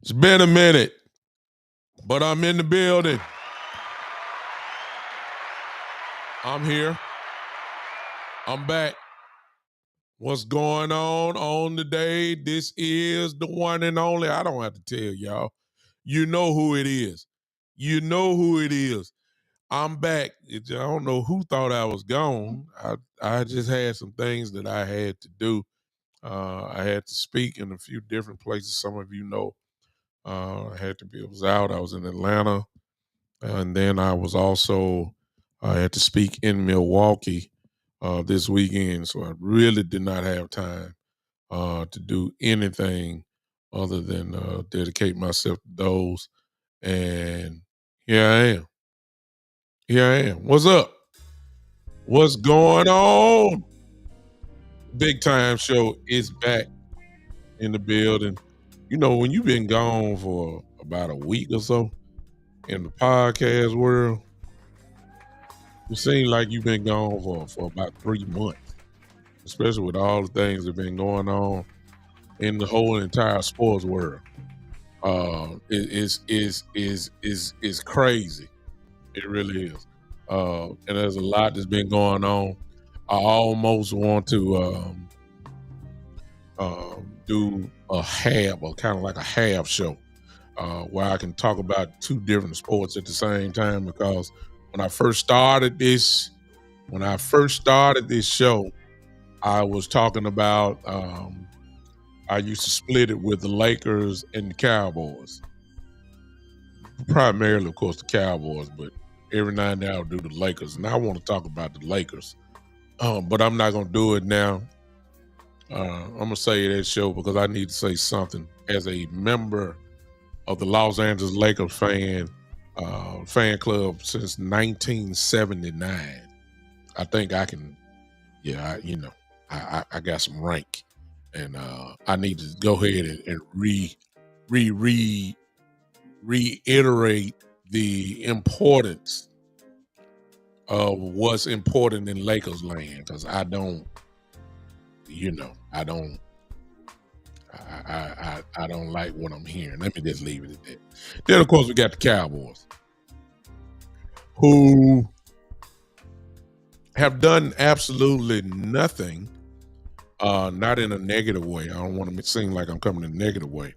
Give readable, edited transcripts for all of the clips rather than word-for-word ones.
It's been a minute, but I'm in the building. I'm here. I'm back. What's going on today? This is the one and only. I don't have to tell y'all. You know who it is. You know who it is. I'm back. I don't know who thought I was gone. I just had some things that I had to do. I had to speak in a few different places. Some of you know I was out. I was in Atlanta. And then I was also had to speak in Milwaukee this weekend. So I really did not have time to do anything other than dedicate myself to those. And here I am. Here I am. What's up? What's going on? Big Time Show is back in the building. You know, when you've been gone for about a week or so in the podcast world, it seems like you've been gone for about 3 months, especially with all the things that have been going on in the whole entire sports world. Is crazy. It really is. And there's a lot that's been going on. I almost want to do a half, or kind of like a half show, where I can talk about two different sports at the same time. Because when I first started this show, I was talking about I used to split it with the Lakers and the Cowboys. Primarily, of course, the Cowboys, but every now and then I'll do the Lakers. And I want to talk about the Lakers. But I'm not going to do it now. I'm going to say that show because I need to say something as a member of the Los Angeles Lakers fan club since 1979. I think I can, I got some rank, and I need to go ahead and reiterate the importance of what's important in Lakers land, because I don't like what I'm hearing. Let me just leave it at that. Then, of course, we got the Cowboys, who have done absolutely nothing, not in a negative way. I don't want to seem like I'm coming in a negative way.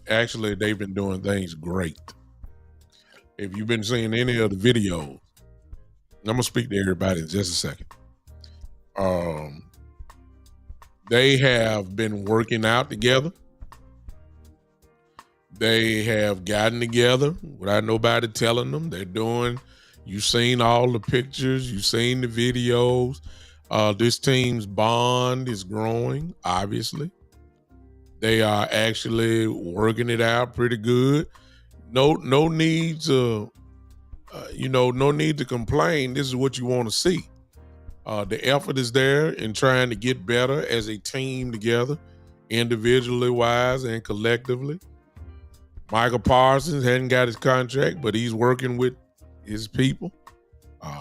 Actually, they've been doing things great. If you've been seeing any of the videos, I'm going to speak to everybody in just a second. They have been working out together. They have gotten together without nobody telling them. You've seen all the pictures, you've seen the videos. This team's bond is growing, obviously. They are actually working it out pretty good. No need to, no need to complain. This is what you want to see. The effort is there in trying to get better as a team together, individually wise and collectively. Michael Parsons hadn't got his contract, but he's working with his people,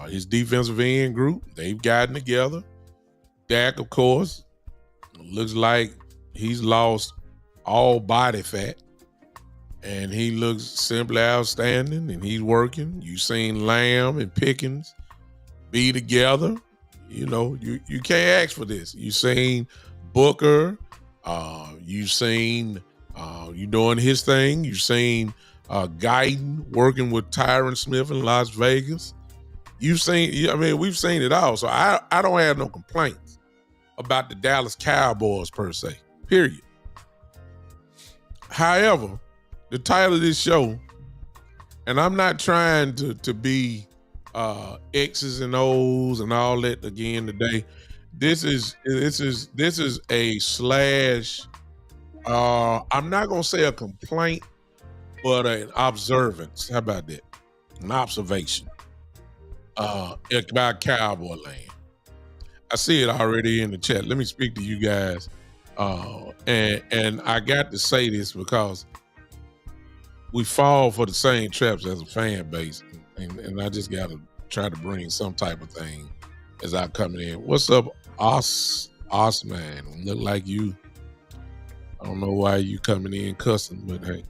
his defensive end group. They've gotten together. Dak, of course, looks like he's lost all body fat, and he looks simply outstanding, and he's working. You've seen Lamb and Pickens be together. You can't ask for this. You've seen Booker. You've seen you doing his thing. You've seen Guyton working with Tyron Smith in Las Vegas. We've seen it all. So I don't have no complaints about the Dallas Cowboys per se, period. However, the title of this show, and I'm not trying to be X's and O's and all that again today. This is a slash. I'm not gonna say a complaint, but an observance. How about that? An observation about Cowboy land. I see it already in the chat. Let me speak to you guys, and I got to say this because we fall for the same traps as a fan base. And I just got to try to bring some type of thing as I coming in. What's up, Osman? Look like you I don't know why you coming in cussing, but hey,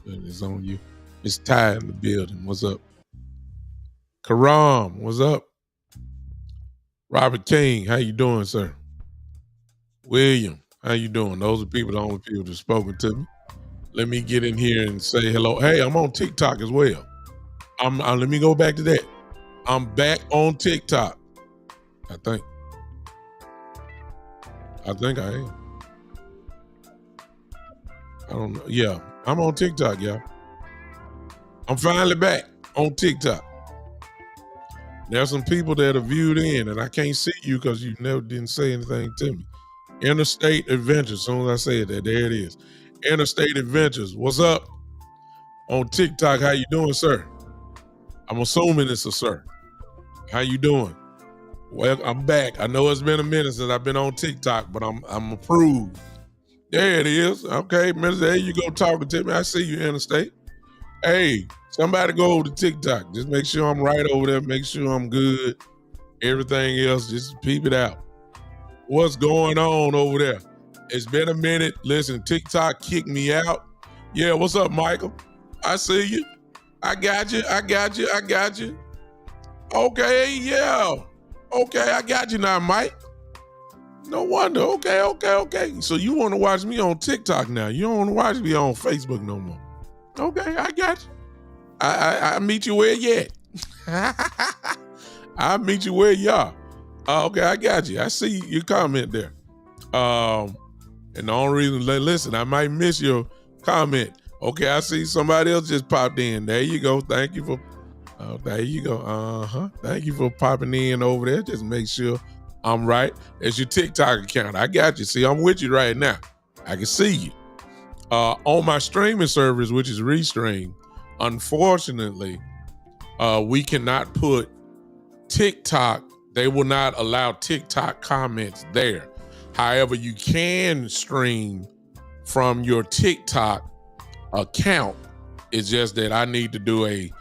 it's on you. It's Ty in the building. What's up? Karam, what's up? Robert King, how you doing, sir? William, how you doing? Those are people, the only people that's spoken to me. Let me get in here and say hello. Hey, I'm on TikTok as well. Let me go back to that. I'm back on TikTok. I think. I think I am. I don't know. Yeah, I'm on TikTok, y'all. I'm finally back on TikTok. There's some people that are viewed in, and I can't see you because you never didn't say anything to me. Interstate Adventures. As soon as I said that, there it is. Interstate Adventures. What's up? On TikTok, how you doing, sir? I'm assuming it's a sir. How you doing? Well, I'm back. I know it's been a minute since I've been on TikTok, but I'm approved. There it is. Okay, Mister, there you go talking to me. I see you, Interstate. Hey, somebody go over to TikTok. Just make sure I'm right over there. Make sure I'm good. Everything else, just peep it out. What's going on over there? It's been a minute. Listen, TikTok kicked me out. Yeah, what's up, Michael? I see you. I got you. I got you. I got you. Okay, yeah. Okay, I got you now, Mike. No wonder. Okay. So you want to watch me on TikTok now. You don't want to watch me on Facebook no more. Okay, I got you. I meet you where you at. I'll meet you where you are. Okay, I got you. I see your comment there. And the only reason, listen, I might miss your comment. Okay, I see somebody else just popped in. There you go. Thank you for, there you go. Thank you for popping in over there. Just make sure I'm right. It's your TikTok account. I got you. See, I'm with you right now. I can see you. On my streaming service, which is Restream, unfortunately, we cannot put TikTok. They will not allow TikTok comments there. However, you can stream from your TikTok account. It's just that I need to do a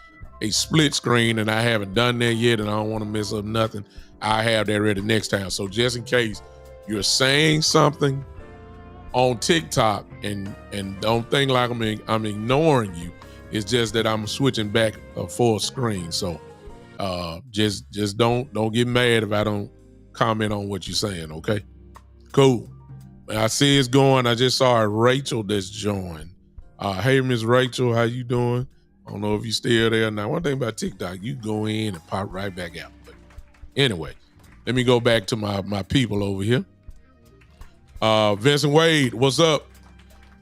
split screen, and I haven't done that yet, and I don't want to mess up nothing. I have that ready next time. So just in case you're saying something on TikTok and don't think like I'm ignoring you, it's just that I'm switching back a full screen. So just don't get mad if I don't comment on what you're saying. Okay, cool. I see it's going. I just saw Rachel that's joined. Hey, Miss Rachel, how you doing? I don't know if you still there now. One thing about TikTok, you go in and pop right back out. But anyway, let me go back to my people over here. Vincent Wade, what's up?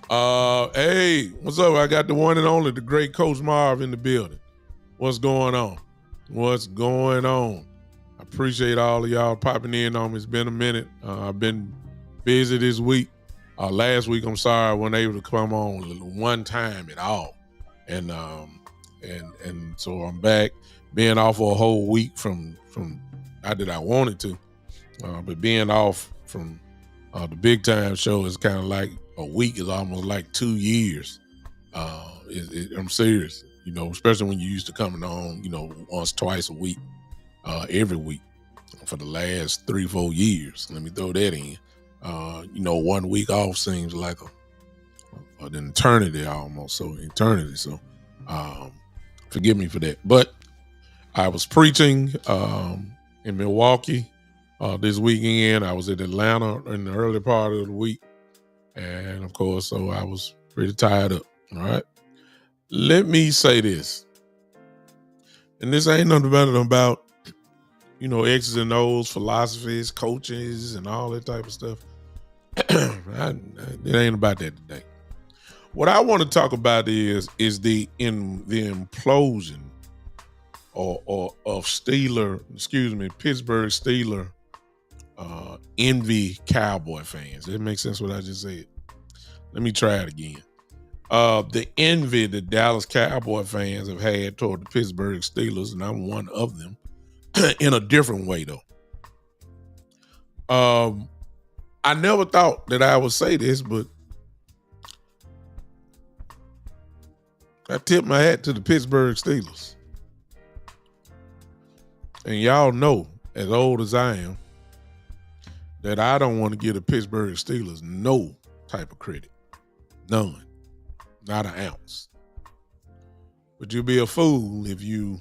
Hey, what's up? I got the one and only, the great Coach Marv in the building. What's going on? What's going on? I appreciate all of y'all popping in on me. It's been a minute. I've been busy this week. Last week, I'm sorry I wasn't able to come on one time at all. And so I'm back, being off for a whole week from not that I wanted to, but being off from the big time show is kind of like a week is almost like 2 years. I'm serious, especially when you used to coming on, once, twice a week, every week for the last 3-4 years. Let me throw that in. 1 week off seems like an eternity almost. So eternity. So forgive me for that. But I was preaching in Milwaukee this weekend. I was in Atlanta in the early part of the week. And of course, so I was pretty tired up. All right. Let me say this. And this ain't nothing about X's and O's, philosophies, coaches, and all that type of stuff. It ain't about that today. What I want to talk about is the implosion of Pittsburgh Steelers envy Cowboy fans. That makes sense what I just said. Let me try it again. The envy the Dallas Cowboy fans have had toward the Pittsburgh Steelers, and I'm one of them, in a different way though. I never thought that I would say this, but I tip my hat to the Pittsburgh Steelers. And y'all know, as old as I am, that I don't want to give the Pittsburgh Steelers no type of credit. None. Not an ounce. But you'll be a fool if you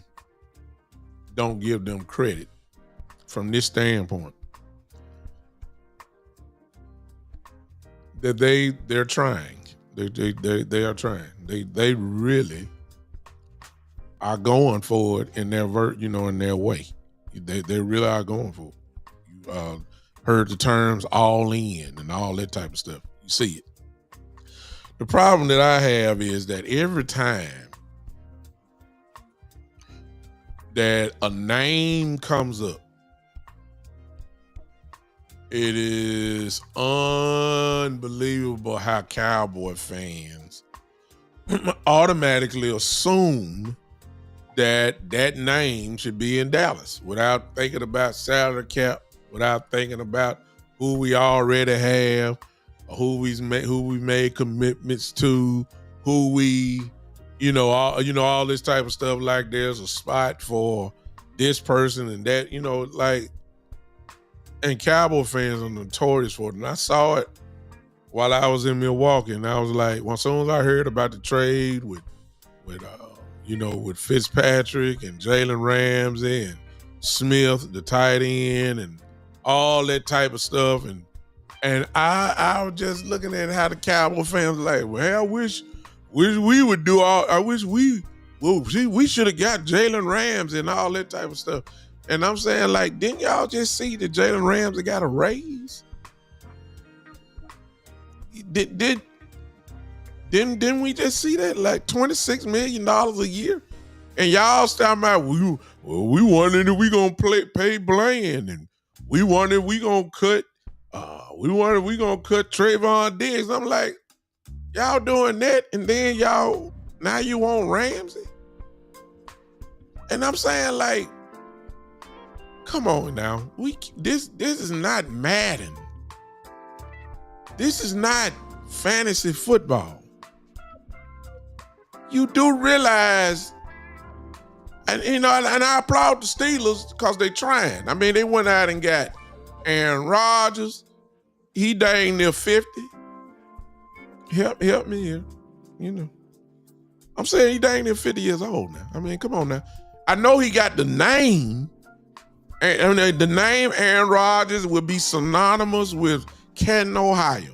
don't give them credit from this standpoint. That they're trying. They are trying. They really are going for it in their in their way. They really are going for it. You heard the terms all in and all that type of stuff. You see it. The problem that I have is that every time that a name comes up, it is unbelievable how Cowboy fans automatically assume that that name should be in Dallas without thinking about salary cap, without thinking about who we already have, who we made commitments to, who we, all this type of stuff. Like there's a spot for this person and that, and Cowboy fans are notorious for it. And I saw it while I was in Milwaukee, and I was like, well, as soon as I heard about the trade with Fitzpatrick and Jalen Ramsey and Smith, the tight end, and all that type of stuff, and I was just looking at how the Cowboy fans were like, well, I wish we would do all. I wish we should have got Jalen Ramsey and all that type of stuff. And I'm saying, like, didn't y'all just see that Jalen Ramsey got a raise? Didn't we just see that, like $26 million a year? And y'all talking about we wondering if we gonna pay Bland, and we wondering we gonna cut Trayvon Diggs. I'm like, y'all doing that, and then now you want Ramsey? And I'm saying, like, come on now. This is not Madden. This is not fantasy football. You do realize, and I applaud the Steelers because they trying. I mean, they went out and got Aaron Rodgers. He dang near 50. Help me here. I'm saying he dang near 50 years old now. I mean, come on now. I know he got the name. And the name Aaron Rodgers would be synonymous with Canton, Ohio.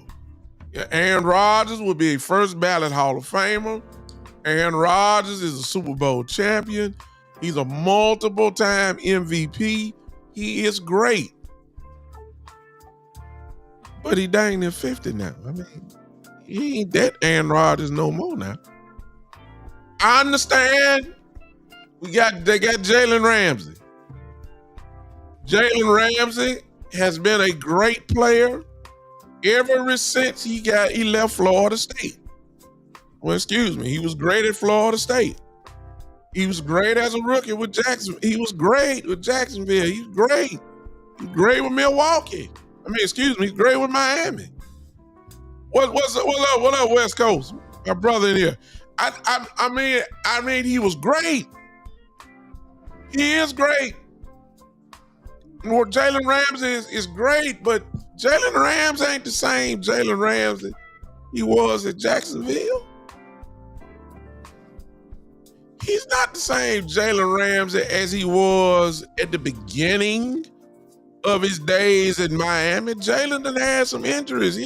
Aaron Rodgers would be a first ballot Hall of Famer. Aaron Rodgers is a Super Bowl champion. He's a multiple-time MVP. He is great. But he dang near 50 now. I mean, he ain't that Aaron Rodgers no more now. I understand. They got Jalen Ramsey. Jalen Ramsey has been a great player ever since he left Florida State. Well, excuse me, he was great at Florida State. He was great as a rookie with Jackson. He was great with Jacksonville. He's great. He's great with Milwaukee. He's great with Miami. What up, West Coast? My brother in here. I mean, he was great. He is great. Well, Jalen Ramsey is great, but Jalen Ramsey ain't the same Jalen Ramsey he was at Jacksonville. He's not the same Jalen Ramsey as he was at the beginning of his days in Miami. Jalen done had some injuries.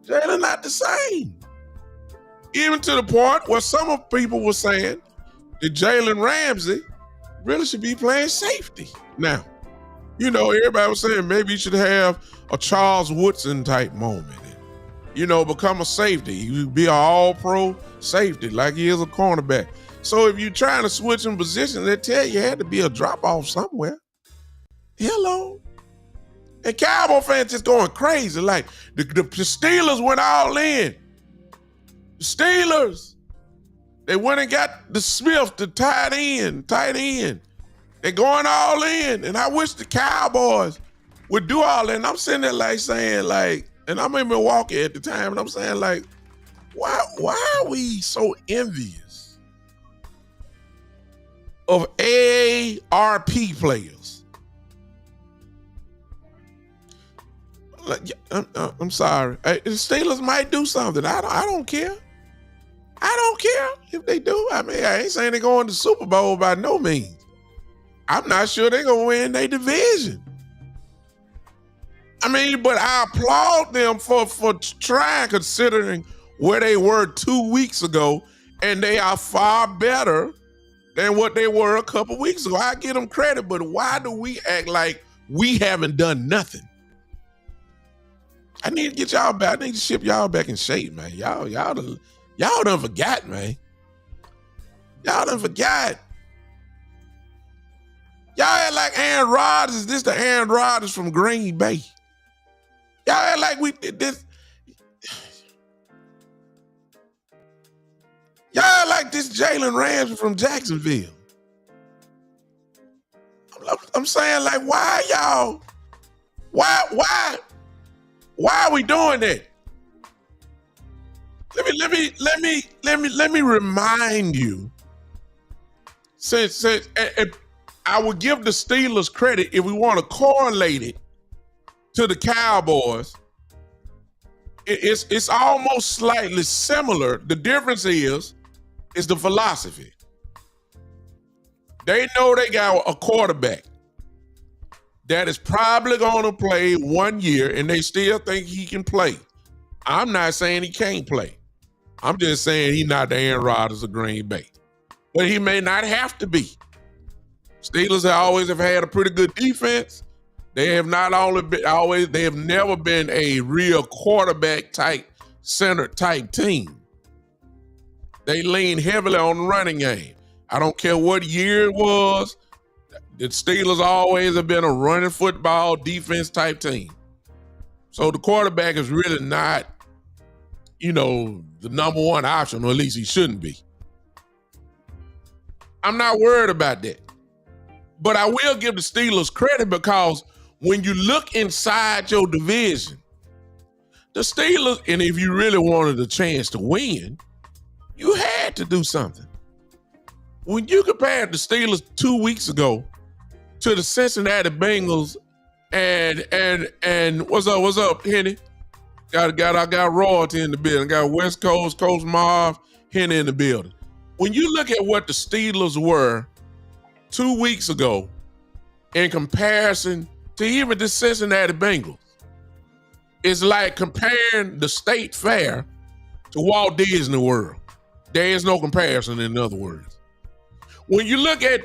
Jalen not the same. Even to the point where some of people were saying that Jalen Ramsey really should be playing safety now. Everybody was saying maybe he should have a Charles Woodson type moment and, become a safety. He would be an all-pro safety like he is a cornerback. So if you're trying to switch in positions, they tell you had to be a drop-off somewhere. Hello. And Cowboy fans just going crazy. Like, the Steelers went all in. The Steelers, they went and got the Smith, the tight end. They're going all in. And I wish the Cowboys would do all that. And I'm sitting there saying, and I'm in Milwaukee at the time, and I'm saying, why are we so envious of AARP players? I'm sorry. The Steelers might do something. I don't care. I don't care if they do. I mean, I ain't saying they're going to the Super Bowl by no means. I'm not sure they're going to win their division. I mean, but I applaud them for trying, considering where they were 2 weeks ago, and they are far better than what they were a couple weeks ago. I give them credit, but why do we act like we haven't done nothing? I need to get y'all back. I need to ship y'all back in shape, man. Y'all done forgot, man. Y'all done forgot. Y'all act like Aaron Rodgers. Is this the Aaron Rodgers from Green Bay? Y'all act like we did this. Y'all act like this Jalen Ramsey from Jacksonville. I'm saying, like, why y'all? Why are we doing that? Let me remind you. Since I would give the Steelers credit if we want to correlate it to the Cowboys. It's almost slightly similar. The difference is the philosophy. They know they got a quarterback that is probably going to play 1 year, and they still think he can play. I'm not saying he can't play. I'm just saying he's not the Aaron Rodgers of Green Bay. But he may not have to be. Steelers have had a pretty good defense. They have they have never been a real quarterback type, center type team. They lean heavily on the running game. I don't care what year it was. The Steelers always have been a running football defense type team. So the quarterback is really not, the number one option, or at least he shouldn't be. I'm not worried about that. But I will give the Steelers credit, because when you look inside your division, the Steelers, and if you really wanted a chance to win, you had to do something. When you compared the Steelers 2 weeks ago to the Cincinnati Bengals, and what's up, Henny? I got royalty in the building. Got West Coast, Coach Marv, Henny in the building. When you look at what the Steelers were 2 weeks ago in comparison to even the Cincinnati Bengals, it's like comparing the State Fair to Walt Disney World. There is no comparison, in other words. When you look at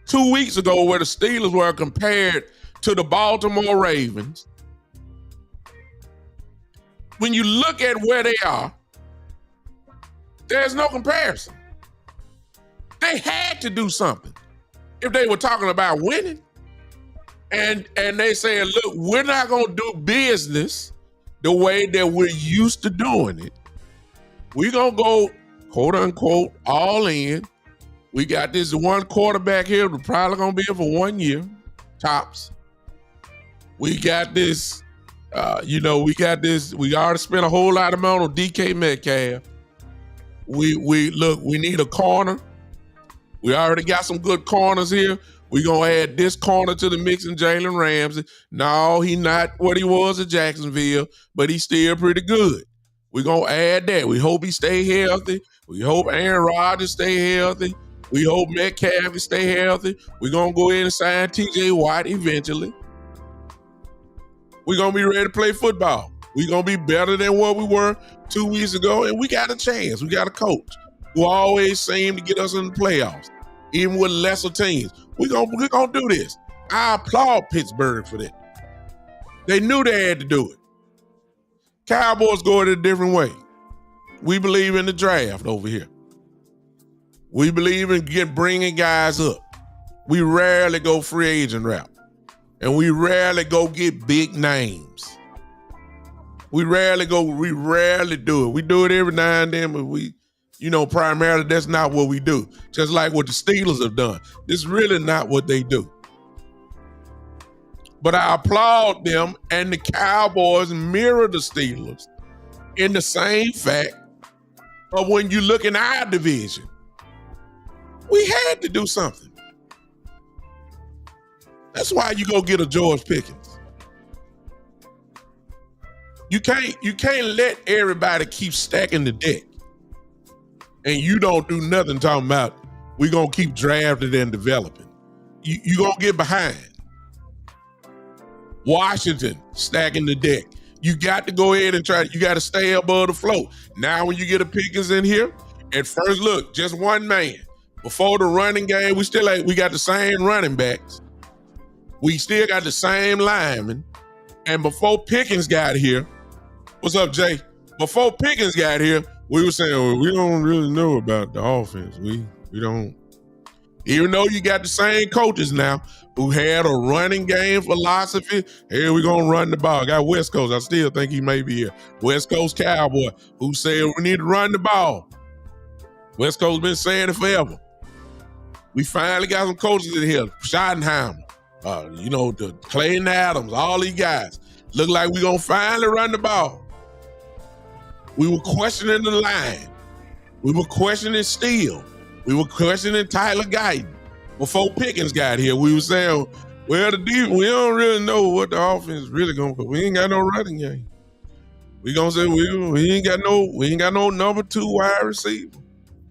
2 weeks ago where the Steelers were compared to the Baltimore Ravens, when you look at where they are, there's no comparison. They had to do something if they were talking about winning. And they said, look, we're not going to do business the way that we're used to doing it. We're going to go, quote unquote, all in. We got this one quarterback here who's probably going to be here for 1 year, tops. We got this, we already spent a whole lot of money on DK Metcalf. We need a corner. We already got some good corners here. We're going to add this corner to the mix and Jalen Ramsey. No, he's not what he was at Jacksonville, but he's still pretty good. We're going to add that. We hope he stay healthy. We hope Aaron Rodgers stay healthy. We hope Metcalf can stay healthy. We're going to go in and sign TJ Watt eventually. We're going to be ready to play football. We're going to be better than what we were 2 weeks ago, and we got a chance. We got a coach who always seemed to get us in the playoffs, even with lesser teams. We're gonna do this. I applaud Pittsburgh for that. They knew they had to do it. Cowboys go it a different way. We believe in the draft over here. We believe in bringing guys up. We rarely go free agent route. And we rarely go get big names. We rarely do it. We do it every now and then, but primarily that's not what we do. Just like what the Steelers have done. This is really not what they do. But I applaud them, and the Cowboys mirror the Steelers in the same fact of when you look in our division. We had to do something. That's why you go get a George Pickens. You can't let everybody keep stacking the deck and you don't do nothing talking about we're gonna keep drafting and developing. You gonna get behind. Washington stacking the deck. You got to go ahead and you got to stay above the float. Now when you get a Pickens in here, at first look, just one man. Before the running game, we got the same running backs. We still got the same linemen. And before Pickens got here, what's up, Jay? Before Pickens got here, we were saying, well, we don't really know about the offense. We don't. Even though you got the same coaches now who had a running game philosophy, hey, we're going to run the ball. Got West Coast. I still think he may be here. West Coast Cowboy who said we need to run the ball. West Coast been saying it forever. We finally got some coaches in here. Schottenheimer, the Clayton Adams, all these guys. Look like we're going to finally run the ball. We were questioning the line. We were questioning Steele. We were questioning Tyler Guyton. Before Pickens got here, we were saying, well, we don't really know what the offense is really going to do. We ain't got no running game. We going to say we ain't got no number 2 wide receiver.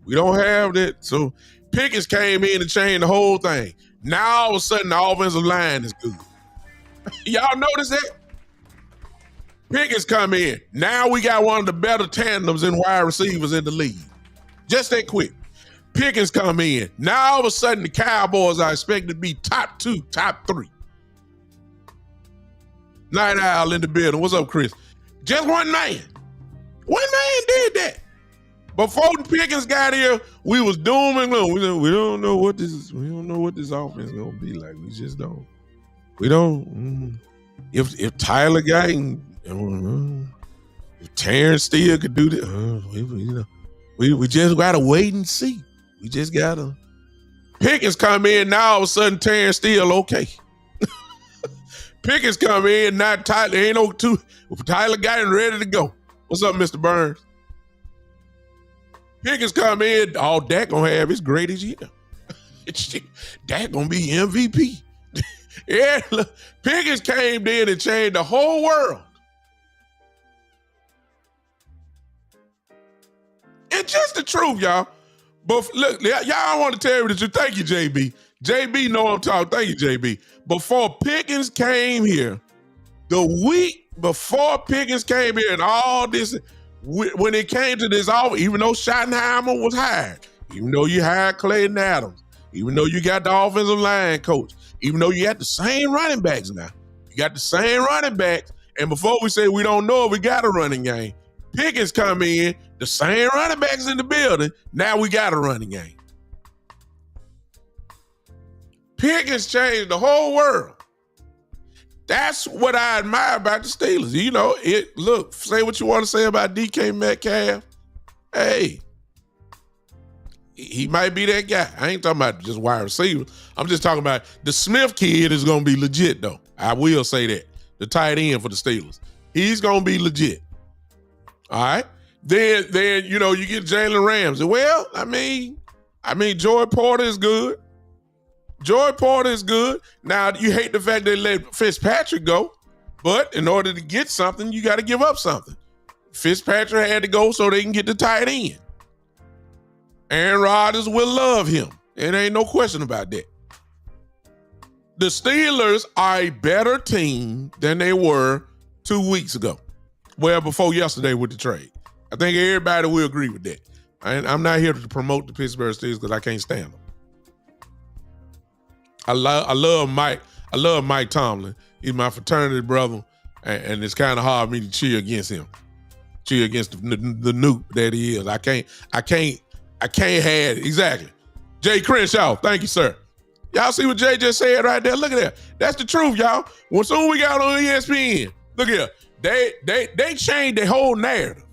We don't have that. So Pickens came in and changed the whole thing. Now all of a sudden the offensive line is good. Y'all notice that? Pickens come in. Now we got one of the better tandems in wide receivers in the league. Just that quick. Pickens come in. Now all of a sudden the Cowboys are expected to be top 2, top 3. Night Owl in the building. What's up, Chris? Just one man. One man did that. Before Pickens got here, we was doom and gloom. We don't know what this offense is gonna be like. We just don't. We don't. If Tyler Guyton, if Terrence Steele could do this, we just gotta wait and see. We just gotta. Pickens come in, now all of a sudden Terrence Steele okay. Pickens come in, now Tyler ain't no two. Tyler Guyton ready to go. What's up, Mr. Burns? Pickens come in, all Dak gonna have his greatest year. Dak gonna be MVP. Yeah, look, Pickens came in and changed the whole world. It's just the truth, y'all. But look, y'all want to tell me the truth. Thank you, JB. JB know I'm talking. Thank you, JB. Before Pickens came here, the week before Pickens came here and all this, when it came to this offer, even though Schottenheimer was hired, even though you hired Clayton Adams, even though you got the offensive line coach, even though you got the same running backs now, you got the same running backs, and before we say we don't know if we got a running game, Pickens come in, the same running backs in the building, now we got a running game. Pickens changed the whole world. That's what I admire about the Steelers. You know, look, say what you want to say about DK Metcalf. Hey, he might be that guy. I ain't talking about just wide receiver. I'm just talking about the Smith kid is going to be legit, though. I will say that. The tight end for the Steelers. He's going to be legit. All right? Then you get Jalen Ramsey. Well, I mean, Joy Porter is good. Joy Porter is good. Now, you hate the fact they let Fitzpatrick go, but in order to get something, you got to give up something. Fitzpatrick had to go so they can get the tight end. Aaron Rodgers will love him. It ain't no question about that. The Steelers are a better team than they were 2 weeks ago. Well, before yesterday with the trade. I think everybody will agree with that. I'm not here to promote the Pittsburgh Steelers because I can't stand them. I love Mike. I love Mike Tomlin. He's my fraternity brother, and it's kind of hard for me to cheer against him. Cheer against the noob that he is. I can't have it. Exactly. Jay Crenshaw, thank you, sir. Y'all see what Jay just said right there? Look at that. That's the truth, y'all. When soon we got on ESPN, look here. They changed the whole narrative.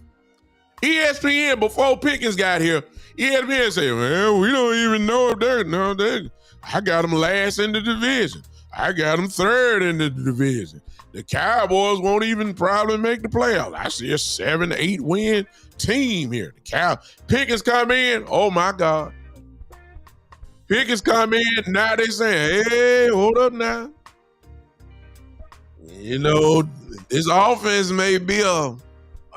ESPN, before Pickens got here, ESPN said, well, we don't even know if they're I got them last in the division. I got them third in the division. The Cowboys won't even probably make the playoffs. I see a 7-8 win team here. Pickens come in. Oh my God. Pickens come in. Now they saying, hey, hold up now. You know, this offense may be a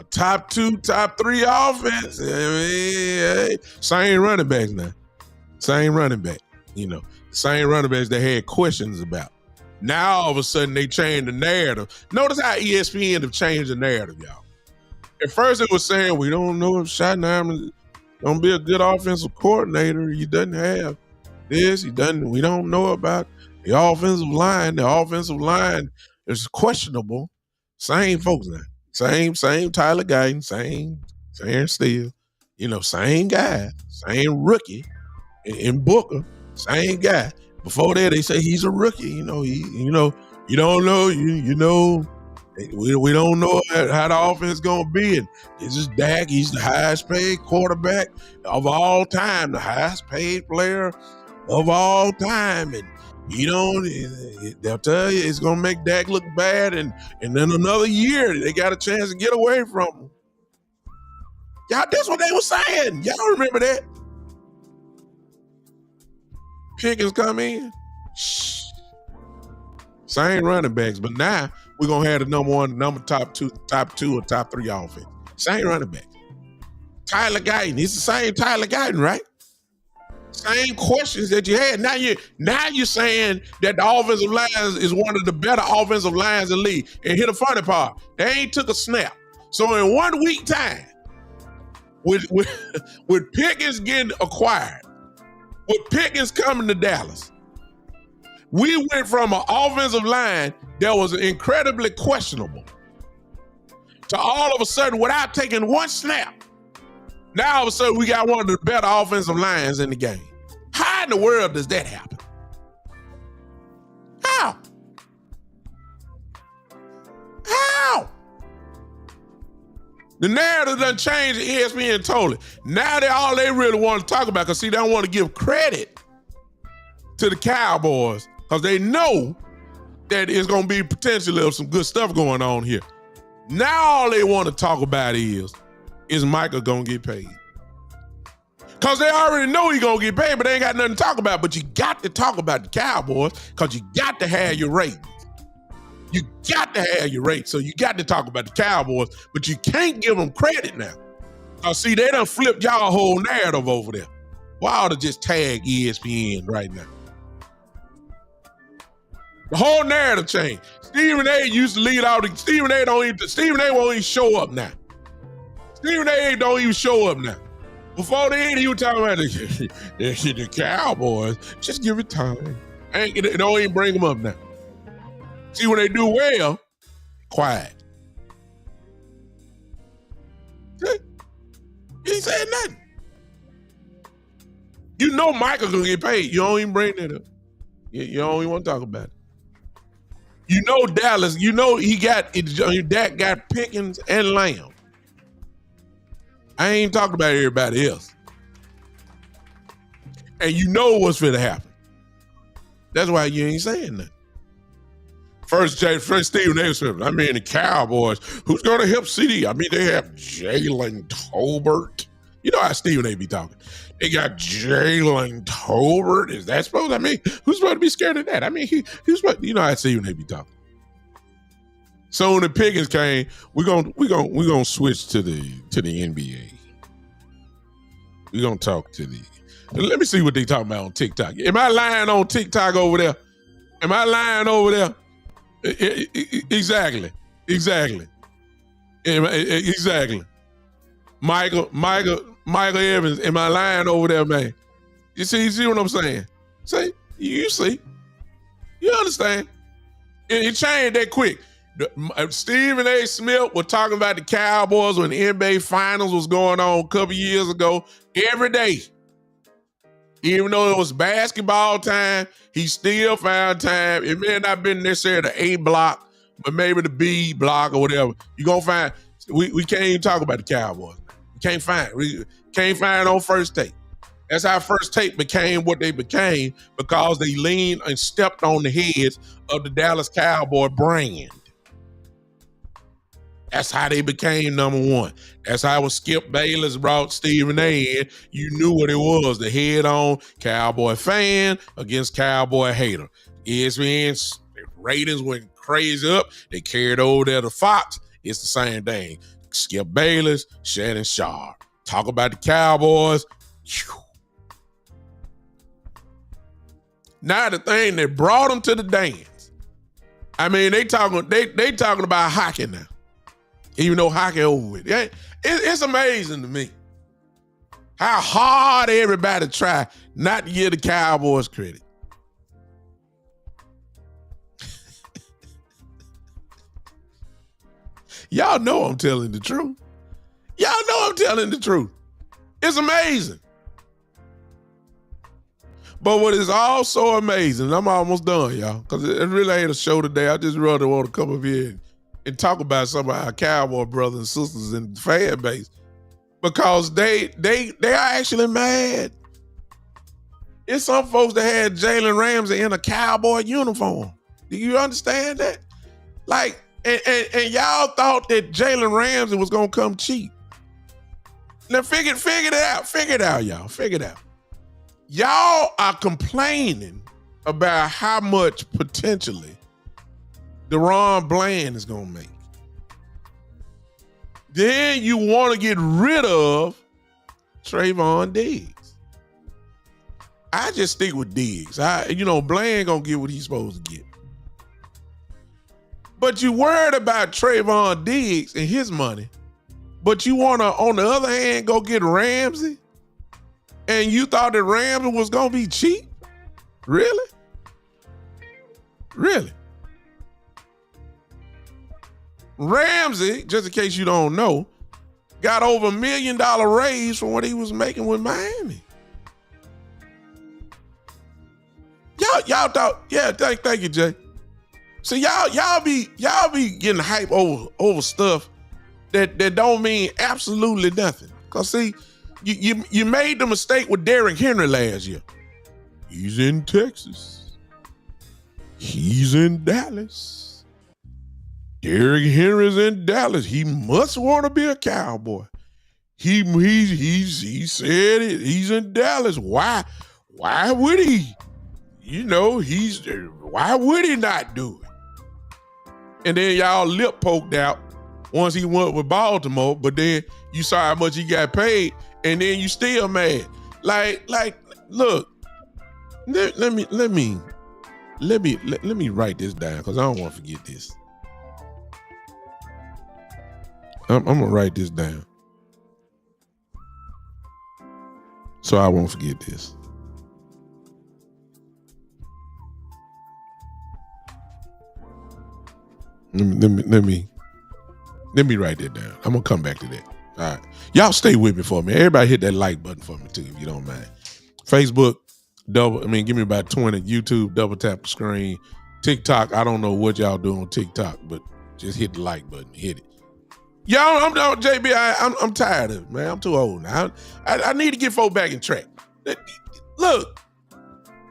top 2, top 3 offense. I mean, hey, same running backs now. Same running back. You know, same running backs they had questions about. Now all of a sudden they changed the narrative. Notice how ESPN have changed the narrative, y'all. At first it was saying we don't know if Schottenheimer is gonna be a good offensive coordinator. He doesn't have this. We don't know about the offensive line. The offensive line is questionable. Same folks now. Same Tyler Guyton, same Steele. You know, same guy, same rookie in Booker, same guy. Before that, they say he's a rookie. You know, you don't know. We don't know how the offense is gonna be. And this is Dak. He's the highest paid quarterback of all time, the highest paid player of all time. And they'll tell you it's gonna make Dak look bad. And then another year, they got a chance to get away from him. Y'all, that's what they were saying. Y'all remember that? Pickens come in. Shh. Same running backs, but now we're gonna have the top two or top 3 offense. Same running backs. Tyler Guyton, it's the same Tyler Guyton, right? Same questions that you had. Now you're saying that the offensive line is one of the better offensive lines in the league. And here's the funny part: they ain't took a snap. So in 1 week time, with Pickens getting acquired, with Pickens coming to Dallas, we went from an offensive line that was incredibly questionable to all of a sudden, without taking one snap, now all of a sudden we got one of the better offensive lines in the game. How in the world does that happen? How? The narrative done changed at ESPN totally. Now all they really want to talk about, because see, they don't want to give credit to the Cowboys, because they know that it's going to be potentially some good stuff going on here. Now all they want to talk about is Micah going to get paid? Because they already know he's going to get paid, but they ain't got nothing to talk about. But you got to talk about the Cowboys, because you got to have your ratings. You got to have your rates. So you got to talk about the Cowboys, but you can't give them credit now. See, they done flipped y'all whole narrative over there. Why ought to just tag ESPN right now? The whole narrative changed. Stephen A used to lead out. Stephen A won't even show up now. Stephen A don't even show up now. Before then, he was talking about the Cowboys. Just give it time. They don't even bring them up now. See, when they do well, quiet. See? He ain't saying nothing. You know Michael's gonna get paid. You don't even bring that up. You don't even want to talk about it. You know Dallas, you know Dak got Pickens and Lamb. I ain't talking about everybody else. And you know what's finna happen. That's why you ain't saying nothing. First Stephen A. Smith. I mean, the Cowboys. Who's going to help CD? I mean, they have Jalen Tolbert. You know how Stephen A. be talking. They got Jalen Tolbert. Is that supposed? I mean, who's supposed to be scared of that? I mean, who's supposed? You know how Stephen A. be talking. So when the Pickens came, we're gonna switch to the NBA. We're gonna talk to the. Let me see what they talking about on TikTok. Am I lying on TikTok over there? Am I lying over there? Exactly. Exactly. Michael Evans, am I lying over there, man? You see what I'm saying? See, you see. You understand? It changed that quick. Stephen A. Smith was talking about the Cowboys when the NBA Finals was going on a couple years ago every day. Even though it was basketball time, he still found time. It may have not been necessarily the A block, but maybe the B block or whatever. You're going to find, we can't even talk about the Cowboys. We can't find it on First Take. That's how First Take became what they became, because they leaned and stepped on the heads of the Dallas Cowboy brand. That's how they became number one. That's how when Skip Bayless brought Stephen A. in, you knew what it was, the head-on Cowboy fan against Cowboy hater. ESPN's ratings went crazy up. They carried over there to Fox. It's the same thing. Skip Bayless, Shannon Sharp. Talk about the Cowboys. Whew. Now the thing that brought them to the dance. I mean, they talking about hockey now. Even though hockey over with. It's amazing to me how hard everybody try not to give the Cowboys credit. Y'all know I'm telling the truth. Y'all know I'm telling the truth. It's amazing. But what is also amazing, I'm almost done, y'all, because it really ain't a show today. I just really want to come up here and talk about some of our Cowboy brothers and sisters in the fan base, because they are actually mad. It's some folks that had Jalen Ramsey in a Cowboy uniform. Do you understand that? Like, and y'all thought that Jalen Ramsey was gonna come cheap. Now figure it out. Figure it out, y'all. Figure it out. Y'all are complaining about how much potentially DeRon Bland is gonna make. Then you want to get rid of Trayvon Diggs. I just stick with Diggs. Bland gonna get what he's supposed to get. But you worried about Trayvon Diggs and his money, but you want to, on the other hand, go get Ramsey? And you thought that Ramsey was going to be cheap? Really? Really? Ramsey, just in case you don't know, got over $1 million raise from what he was making with Miami. Y'all thought, yeah, thank you, Jay. So y'all be getting hype over stuff that don't mean absolutely nothing. Cause see, you made the mistake with Derrick Henry last year. He's in Texas. He's in Dallas. Derrick Henry's in Dallas. He must want to be a Cowboy. He said it. He's in Dallas. Why would he? Why would he not do it? And then y'all lip poked out once he went with Baltimore, but then you saw how much he got paid, and then you still mad. Like, look, let me write this down because I don't want to forget this. I'm gonna write this down so I won't forget this. Let me write that down. I'm gonna come back to that. All right, y'all stay with me for me. Everybody hit that like button for me too, if you don't mind. Facebook, give me about 20. YouTube, double tap the screen. TikTok, I don't know what y'all do on TikTok, but just hit the like button. Hit it. Y'all, I'm tired of it, man. I'm too old now. I need to get folk back in track. Look,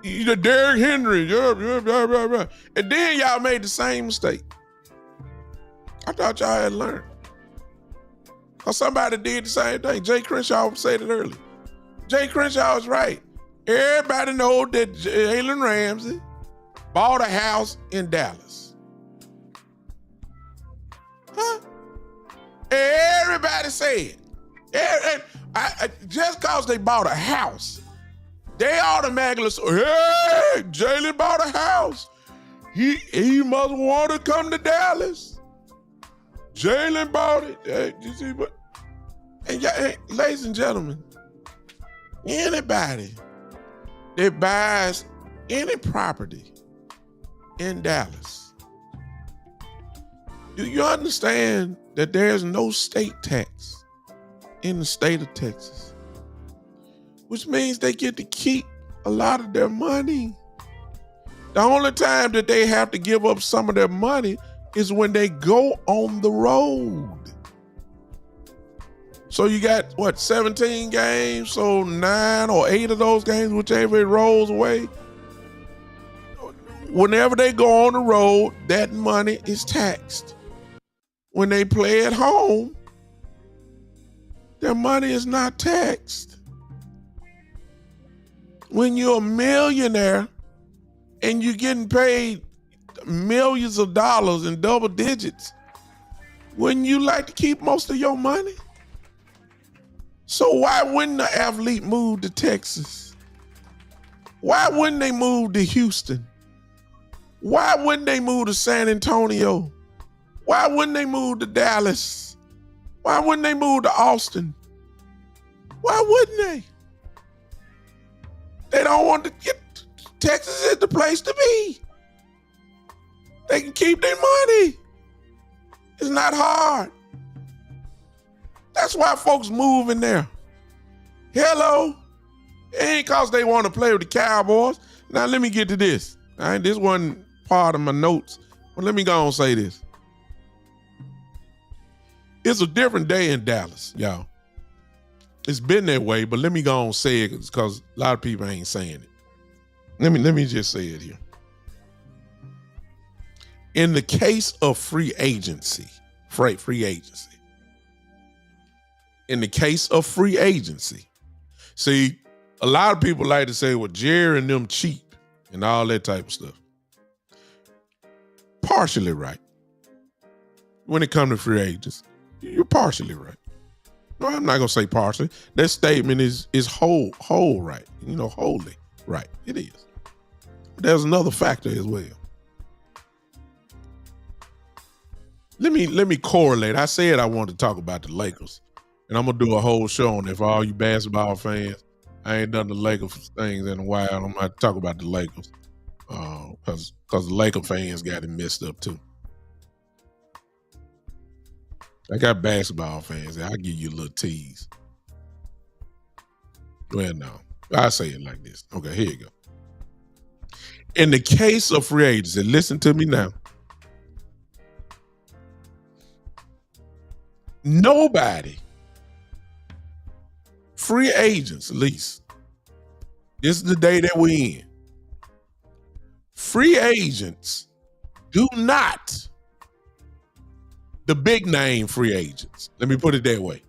Derrick Henry, and then y'all made the same mistake. I thought y'all had learned. Because somebody did the same thing. Jay Crenshaw said it earlier. Jay Crenshaw is right. Everybody knows that Jalen Ramsey bought a house in Dallas. Huh? Everybody said. Just because they bought a house, they automatically say, hey, Jalen bought a house. He must want to come to Dallas. Jalen bought it. You see, ladies and gentlemen, anybody that buys any property in Dallas, do you understand that there's no state tax in the state of Texas? Which means they get to keep a lot of their money. The only time that they have to give up some of their money is when they go on the road. So you got, 17 games? So 9 or 8 of those games, whichever it rolls away. Whenever they go on the road, that money is taxed. When they play at home, their money is not taxed. When you're a millionaire and you're getting paid millions of dollars in double digits, wouldn't you like to keep most of your money? So why wouldn't the athlete move to Texas? Why wouldn't they move to Houston? Why wouldn't they move to San Antonio? Why wouldn't they move to Dallas? Why wouldn't they move to Austin? Why wouldn't they? They don't want to get, Texas is the place to be. They can keep their money. It's not hard. That's why folks move in there. Hello. It ain't cause they want to play with the Cowboys. Now let me get to this. All right, this wasn't part of my notes, but let me go and say this. It's a different day in Dallas, y'all. It's been that way, but let me go and say it because a lot of people ain't saying it. Let me just say it here. In the case of free agency, in the case of free agency, see, a lot of people like to say, well, Jerry and them cheap and all that type of stuff. Partially right. When it comes to free agents, you're partially right. No, I'm not gonna say partially. That statement is whole right. Wholly right. It is. But there's another factor as well. Let me correlate. I said I wanted to talk about the Lakers, and I'm gonna do a whole show on it for all you basketball fans. I ain't done the Lakers things in a while. I'm gonna talk about the Lakers because the Laker fans got it messed up too. I got basketball fans. I'll give you a little tease. Well, no. I say it like this. Okay, here you go. In the case of free agency, listen to me now. Nobody, free agents at least, this is the day that we're in. Free agents do not, the big name free agents, let me put it that way.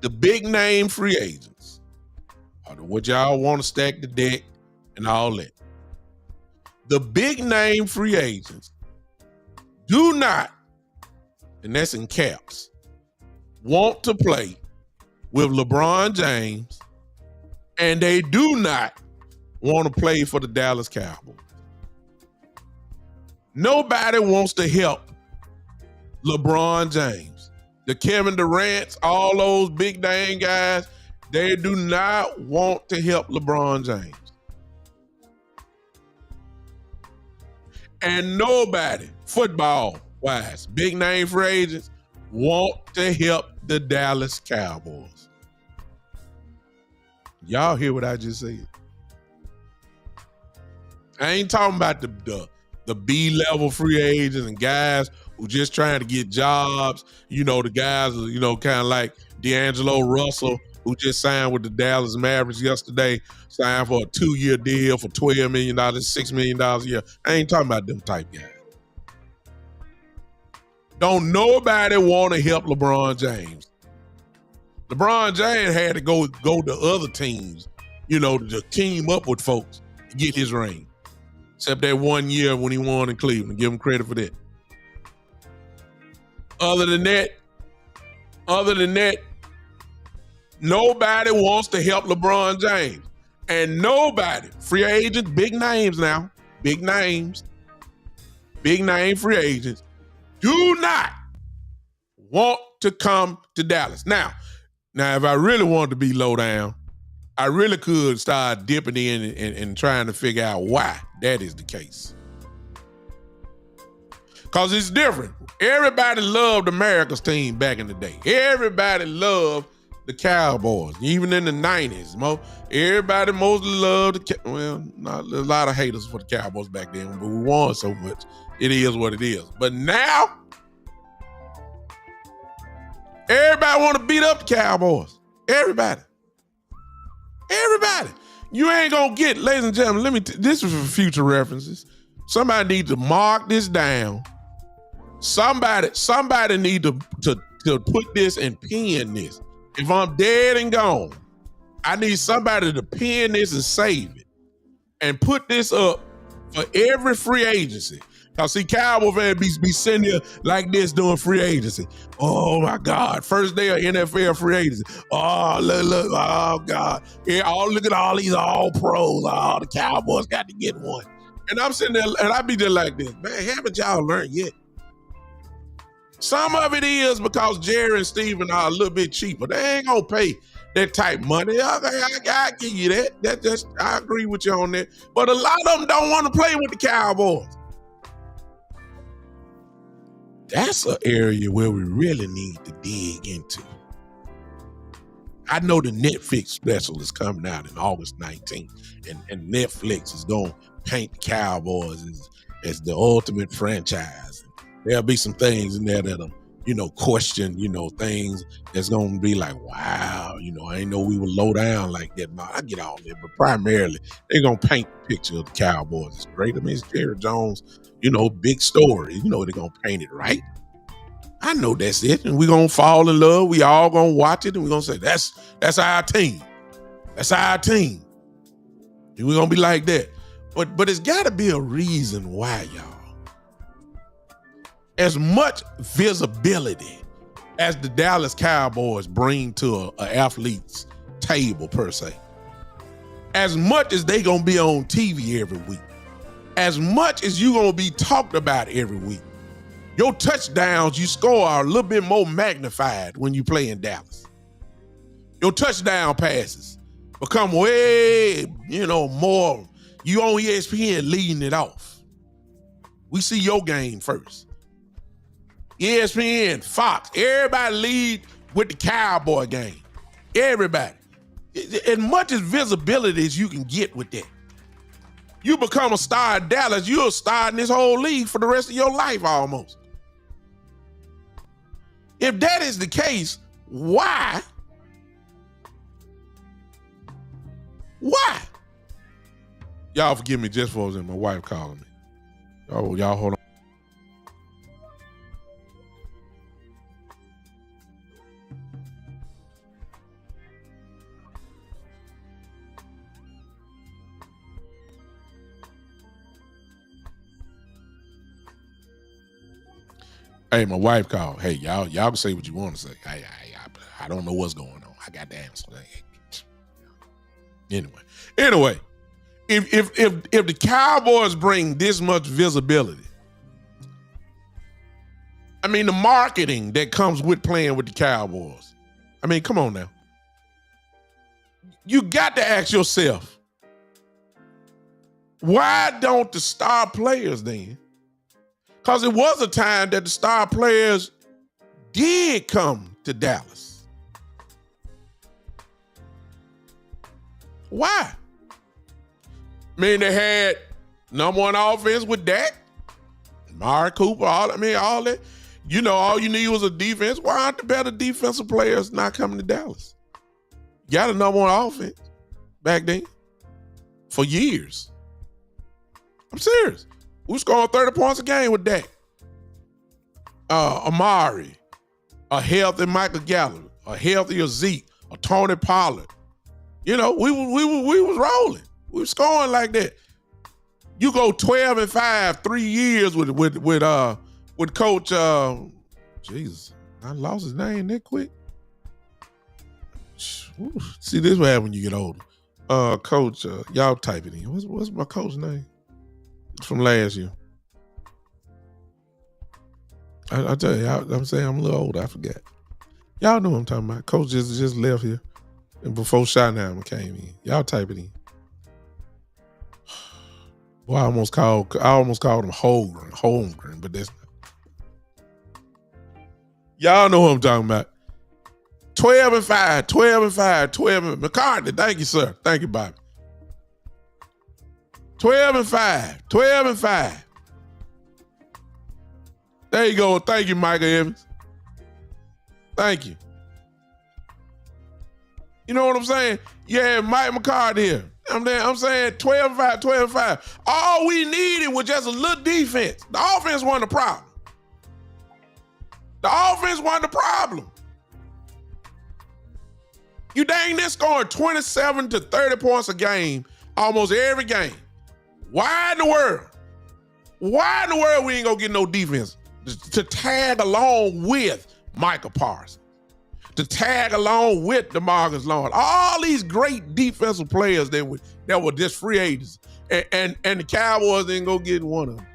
The big name free agents are what y'all want to stack the deck and all that. The big name free agents do not, and that's in caps, want to play with LeBron James, and they do not want to play for the Dallas Cowboys. Nobody wants to help LeBron James. The Kevin Durant's, all those big name guys, they do not want to help LeBron James. And nobody, football-wise, big name free agents, want to help the Dallas Cowboys. Y'all hear what I just said? I ain't talking about the B-level free agents and guys who just trying to get jobs. The guys, kind of like D'Angelo Russell, who just signed with the Dallas Mavericks yesterday, signed for a 2-year deal for $12 million, $6 million a year. I ain't talking about them type guys. Don't nobody want to help LeBron James. LeBron James had to go to other teams, to team up with folks to get his ring. Except that 1 year when he won in Cleveland. Give him credit for that. Other than that, nobody wants to help LeBron James. And nobody, free agents, big names now, big name free agents, do not want to come to Dallas. Now, if I really wanted to be low down, I really could start dipping in and trying to figure out why that is the case. Because it's different. Everybody loved America's team back in the day. Everybody loved the Cowboys, even in the 90s. Everybody mostly loved not a lot of haters for the Cowboys back then, but we won so much. It is what it is. But now, everybody want to beat up the Cowboys. Everybody. You ain't gonna get, ladies and gentlemen, this is for future references. Somebody need to mark this down. Somebody need to put this and pin this. If I'm dead and gone, I need somebody to pin this and save it and put this up for every free agency. Cause see, Cowboy fans be sitting here like this doing free agency. Oh my God, first day of NFL free agency. Oh look, oh God, yeah, look at all these all pros. Oh, the Cowboys got to get one. And I'm sitting there, and I be just like this, man. Haven't y'all learned yet? Some of it is because Jerry and Steven are a little bit cheaper. They ain't gonna pay that type money. I give you that. I agree with you on that. But a lot of them don't want to play with the Cowboys. That's an area where we really need to dig into. I know the Netflix special is coming out in August 19th, and Netflix is going to paint the Cowboys as the ultimate franchise. There'll be some things in there that'll, question, things that's going to be like, wow, I ain't know we were low down like that. No, I get all that, but primarily they're going to paint the picture of the Cowboys. It's great. I mean, it's Jerry Jones, big story. They're going to paint it right. I know that's it. And we're going to fall in love. We all going to watch it and we're going to say, that's our team. That's our team. And we're going to be like that. But it's got to be a reason why, y'all. As much visibility as the Dallas Cowboys bring to an athlete's table, per se, as much as they gonna be on TV every week, as much as you gonna be talked about every week, your touchdowns you score are a little bit more magnified when you play in Dallas. Your touchdown passes become way, more. You on ESPN leading it off. We see your game first. ESPN, Fox, everybody lead with the Cowboy game. Everybody. As much as visibility as you can get with that. You become a star in Dallas, you're a star in this whole league for the rest of your life almost. If that is the case, why? Why? Y'all forgive me just for my wife calling me. Y'all hold on. Hey, my wife called. Hey, y'all can say what you want to say. I don't know what's going on. I got the answer. Anyway, if the Cowboys bring this much visibility, I mean the marketing that comes with playing with the Cowboys. I mean, come on now. You got to ask yourself, why don't the star players then? Because it was a time that the star players did come to Dallas. Why? I mean, they had number one offense with Dak, Amari Cooper, all that. All you need was a defense. Why aren't the better defensive players not coming to Dallas? You got a number one offense back then for years. I'm serious. We scoring 30 points a game with Dak. Amari, a healthy Michael Gallup, a healthier Zeke, a Tony Pollard. We was rolling. We were scoring like that. You go 12-5, 3 years with Coach. Jesus, I lost his name that quick. See, this is what happens when you get older. Coach, y'all type it in. What's my coach's name? From last year. I tell you, I'm saying I'm a little older. I forgot. Y'all know what I'm talking about. Coach just left here, and before Schottenheimer came in. Y'all type it in. Boy, I almost called him Holmgren, but that's not. Y'all know what I'm talking about. 12-5. McCartney, thank you, sir. Thank you, Bobby. 12-5. There you go. Thank you, Michael Evans. Thank you. You know what I'm saying? Yeah, Mike McCarthy here. I'm saying 12-5. All we needed was just a little defense. The offense wasn't the problem. You dang near scoring 27 to 30 points a game almost every game. Why in the world? Why in the world we ain't gonna get no defense to tag along with Micah Parsons, to tag along with DeMarcus Lawrence, all these great defensive players that were just free agents, and the Cowboys ain't gonna get one of them.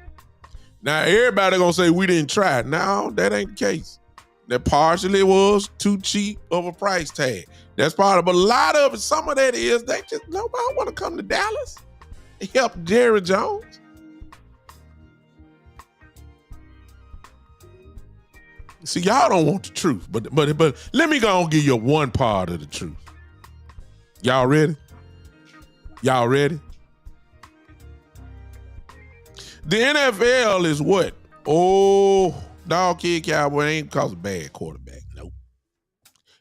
Now everybody gonna say we didn't try. No, that ain't the case. That partially was too cheap of a price tag. That's part of it. But a lot of it, some of that is they just nobody want to come to Dallas and help Jerry Jones. See, y'all don't want the truth, but let me go and give you one part of the truth. Y'all ready? Y'all ready? The NFL is what? Oh, dog kid Cowboy ain't because of bad quarterback. Nope.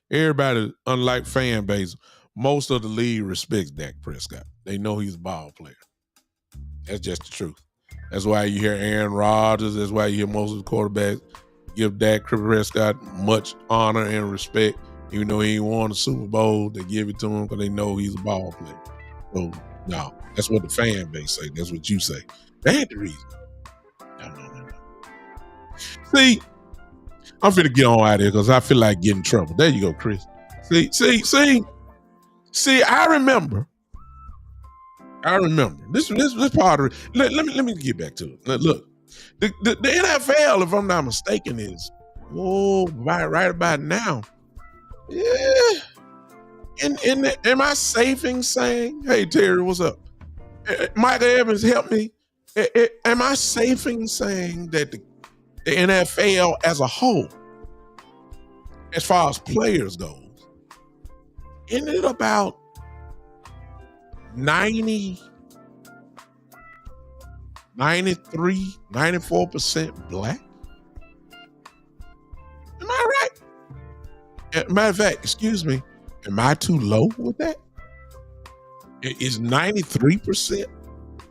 Everybody, unlike fan base, most of the league respects Dak Prescott. They know he's a ball player. That's just the truth. That's why you hear Aaron Rodgers. That's why you hear most of the quarterbacks give Dak Prescott much honor and respect. Even though he ain't won a Super Bowl, they give it to him because they know he's a ball player. So, no, that's what the fan base say. That's what you say. That ain't the reason. No. See, I'm finna get on out of here because I feel like getting in trouble. There you go, Chris. See, I remember. This part of it. Let me get back to it. Look, the NFL, if I'm not mistaken, is right about now. Yeah. And am I safe in saying, hey Terry, what's up? Michael Evans, help me. Am I safe in saying that the NFL as a whole, as far as players goes, isn't it about 90, 93, 94% black? Am I right? Matter of fact, excuse me, am I too low with that? Is 93%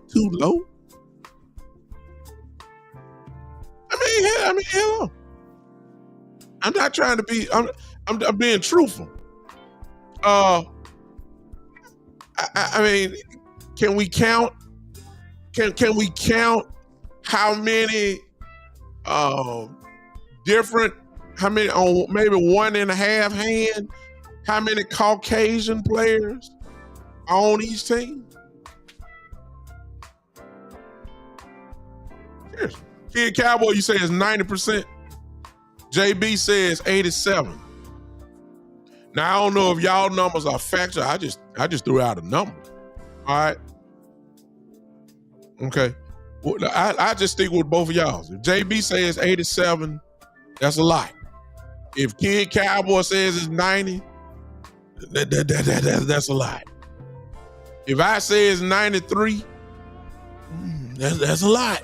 too low? I mean, hell, I'm not trying to be. I'm being truthful. I mean, can we count? Can we count how many different? How many on maybe one and a half hand? How many Caucasian players are on each team? Seriously. Kid Cowboy, you say is 90%. JB says 87. Now I don't know if y'all numbers are factual. I just threw out a number. All right. Okay. Well, I just stick with both of y'all. If JB says 87, that's a lot. If Kid Cowboy says it's 90, that's a lot. If I say it's 93, that's a lot.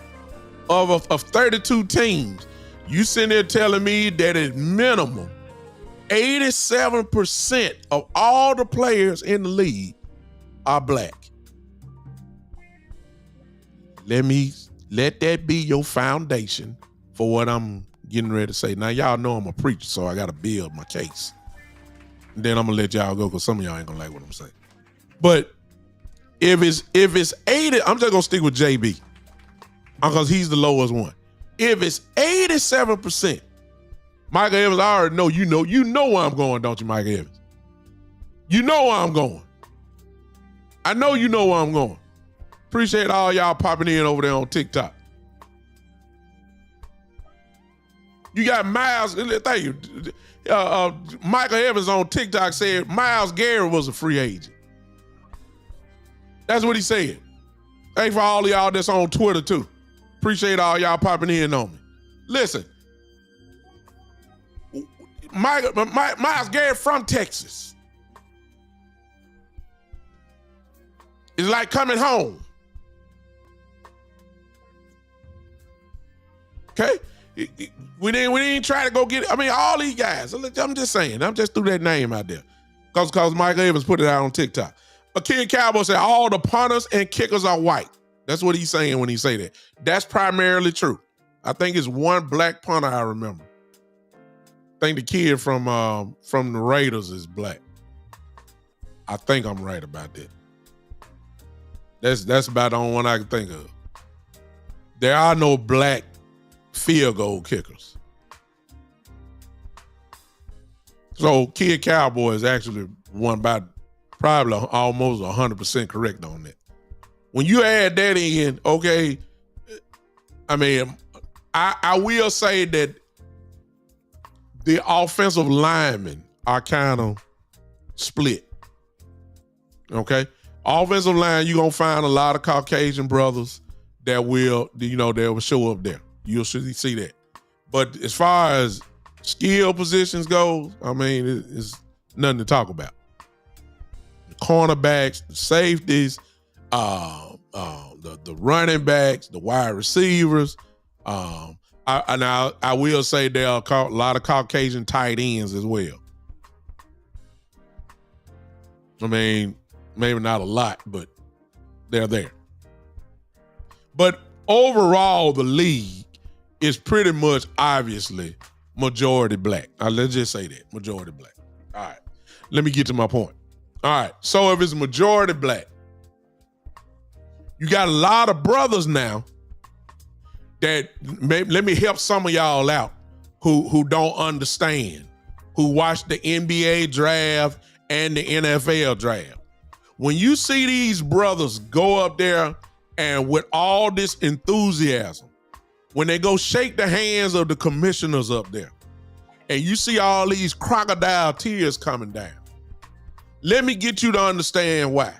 Of 32 teams, you sitting there telling me that at minimum 87% of all the players in the league are black. Let that be your foundation for what I'm getting ready to say. Now y'all know I'm a preacher, so I gotta build my case. And then I'm gonna let y'all go because some of y'all ain't gonna like what I'm saying. But if it's 80, I'm just gonna stick with JB. Because he's the lowest one. If it's 87%, Michael Evans, I already know you know where I'm going, don't you, Michael Evans? You know where I'm going. I know you know where I'm going. Appreciate all y'all popping in over there on TikTok. You got Miles, thank you. Michael Evans on TikTok said Myles Garrett was a free agent. That's what he said. Thanks for all of y'all that's on Twitter too. Appreciate all y'all popping in on me. Listen, Myles Garrett from Texas. It's like coming home. Okay? We didn't try to go get it. I mean, all these guys. I'm just saying. I'm just threw that name out there. Because Michael Evans put it out on TikTok. A Kid Cowboy said all the punters and kickers are white. That's what he's saying when he say that. That's primarily true. I think it's one black punter I remember. I think the kid from the Raiders is black. I think I'm right about that. That's about the only one I can think of. there are no black field goal kickers. So Kid Cowboys actually won by probably almost 100% correct on that. When you add that in, okay, I mean, I will say that the offensive linemen are kind of split. Okay? Offensive line, you're going to find a lot of Caucasian brothers that will show up there. You'll see that. But as far as skill positions go, I mean, it's nothing to talk about. The cornerbacks, the safeties, the running backs, the wide receivers. I will say there are a lot of Caucasian tight ends as well. I mean, maybe not a lot, but they're there. But overall, the league is pretty much obviously majority black. Let's just say that, majority black. All right, let me get to my point. All right, so if it's majority black, you got a lot of brothers now that let me help some of y'all out who don't understand, who watch the NBA draft and the NFL draft. When you see these brothers go up there and with all this enthusiasm, when they go shake the hands of the commissioners up there, and you see all these crocodile tears coming down, let me get you to understand why.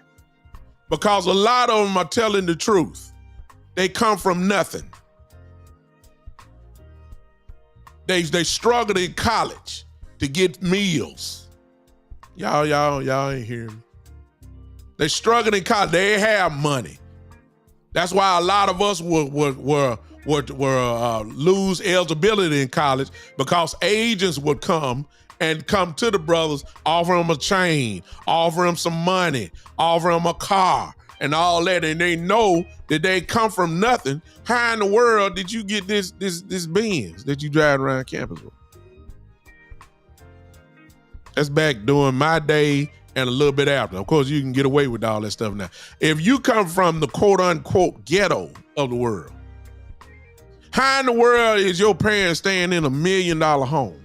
Because a lot of them are telling the truth. They come from nothing. They struggled in college to get meals. Y'all ain't hearing me. They struggled in college. They have money. That's why a lot of us were lose eligibility in college, because agents would come to the brothers, offer them a chain, offer them some money, offer them a car, and all that, and they know that they come from nothing. How in the world did you get this Benz that you drive around campus with? That's back during my day and a little bit after. Of course, you can get away with all that stuff now. If you come from the quote-unquote ghetto of the world, how in the world is your parents staying in $1 million home?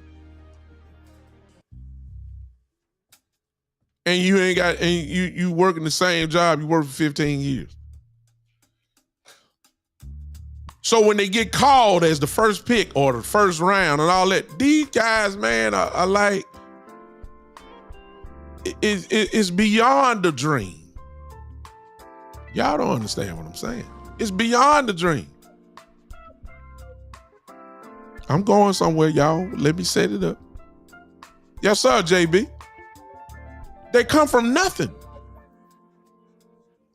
And you ain't got, and you working the same job you worked for 15 years. So when they get called as the first pick or the first round and all that, these guys, man, are like, it's beyond the dream. Y'all don't understand what I'm saying. It's beyond the dream. I'm going somewhere, y'all. Let me set it up. Yes, sir, JB. They come from nothing.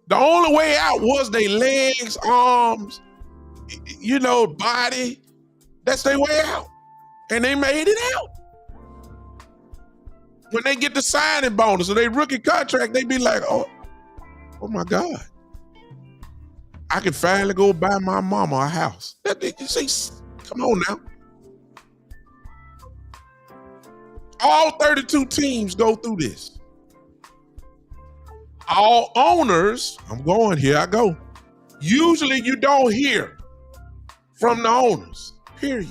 The only way out was their legs, arms, body. That's their way out. And they made it out. When they get the signing bonus or their rookie contract, they be like, oh my God. I can finally go buy my mama a house. You see, come on now. All 32 teams go through this. All owners, here I go. Usually you don't hear from the owners, period.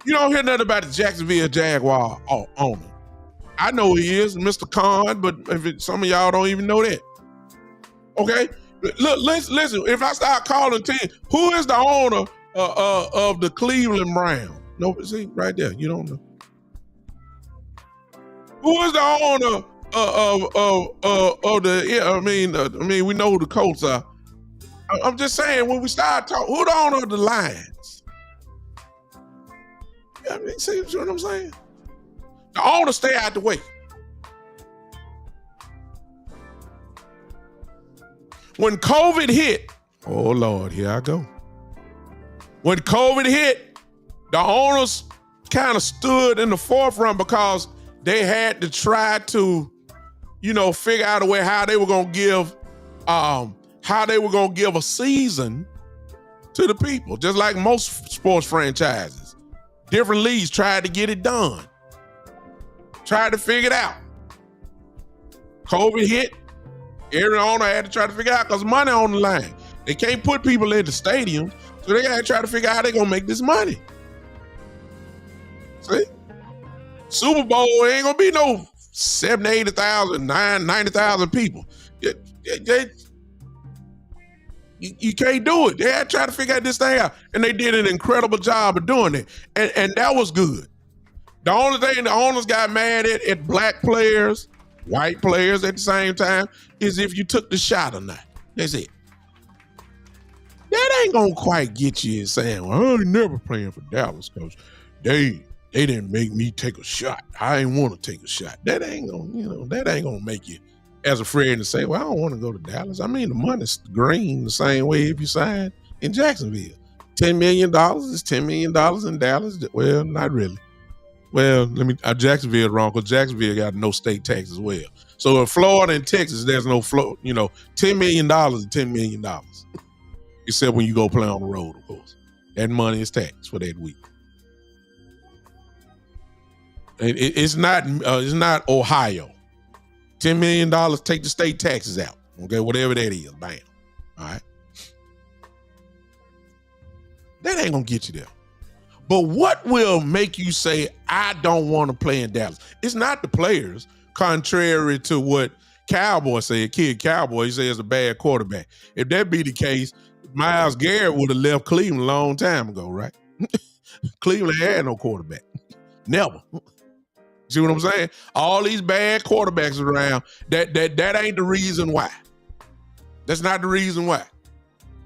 You don't hear nothing about the Jacksonville Jaguar owner. I know he is, Mr. Khan, but some of y'all don't even know that. Okay? Look, listen, if I start calling teams, who is the owner of the Cleveland Browns? No, see, right there, you don't know. Who is the owner we know who the Colts are. I'm just saying, when we start talking, who the owner of the Lions? See what I'm saying? The owner stay out the way. When COVID hit, oh Lord, here I go. When COVID hit, the owners kind of stood in the forefront because they had to try to, figure out a way how they were gonna give a season to the people, just like most sports franchises. Different leagues tried to get it done, tried to figure it out. COVID hit, every owner had to try to figure it out because money on the line. They can't put people in the stadium, so they gotta try to figure out how they're gonna make this money. See? Super Bowl ain't gonna be no 70, 80,000, 90,000 people. You can't do it. They had to try to figure this thing out. And they did an incredible job of doing it. And that was good. The only thing the owners got mad at black players, white players at the same time, is if you took the shot or not. That's it. That ain't gonna quite get you saying, well, I ain't never playing for Dallas because they didn't make me take a shot. I ain't want to take a shot. That ain't gonna make you as a friend to say, well, I don't want to go to Dallas. I mean, the money's green the same way if you sign in Jacksonville. $10 million is $10 million in Dallas. Well, not really. Well, Jacksonville wrong because Jacksonville got no state tax as well. So in Florida and Texas, there's no $10 million is $10 million. Except when you go play on the road, of course. That money is taxed for that week. It's not Ohio. $10 million, take the state taxes out. Okay, whatever that is, bam. All right. That ain't gonna get you there. But what will make you say, I don't want to play in Dallas? It's not the players, contrary to what Cowboys say, Kid Cowboy, he says it's a bad quarterback. If that be the case, Myles Garrett would have left Cleveland a long time ago, right? Cleveland had no quarterback. Never. See what I'm saying? All these bad quarterbacks around, that ain't the reason why. That's not the reason why.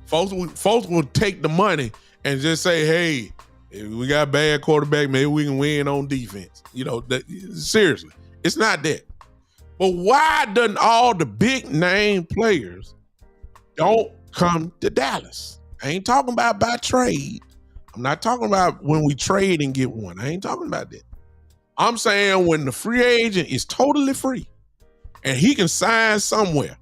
Folks will take the money and just say, hey, if we got a bad quarterback, maybe we can win on defense. Seriously, it's not that. But why doesn't all the big name players don't come to Dallas? I ain't talking about by trade. I'm not talking about when we trade and get one. I ain't talking about that. I'm saying when the free agent is totally free and he can sign somewhere,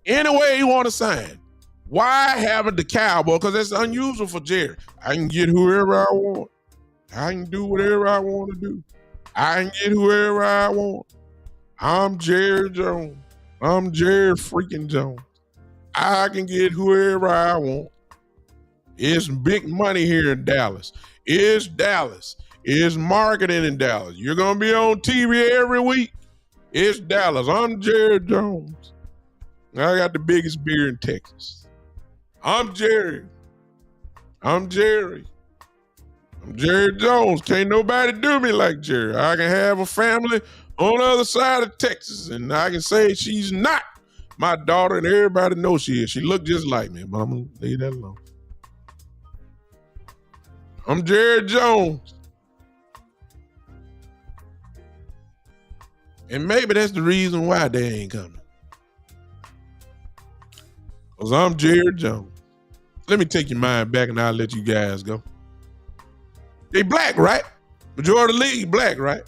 any way he want to sign, why haven't the Cowboys? Because that's unusual for Jerry. I can get whoever I want. I can do whatever I want to do. I can get whoever I want. I'm Jerry Jones. I'm Jerry freaking Jones. I can get whoever I want. It's big money here in Dallas. It's Dallas. It's marketing in Dallas. You're going to be on TV every week. It's Dallas. I'm Jerry Jones. I got the biggest beer in Texas. I'm Jerry. I'm Jerry Jones. Can't nobody do me like Jerry. I can have a family on the other side of Texas, and I can say she's not my daughter, and everybody knows she is. She looked just like me, but I'm going to leave that alone. I'm Jerry Jones. And maybe that's the reason why they ain't coming. Because I'm Jerry Jones. Let me take your mind back and I'll let you guys go. They black, right? Majority of the league black, right?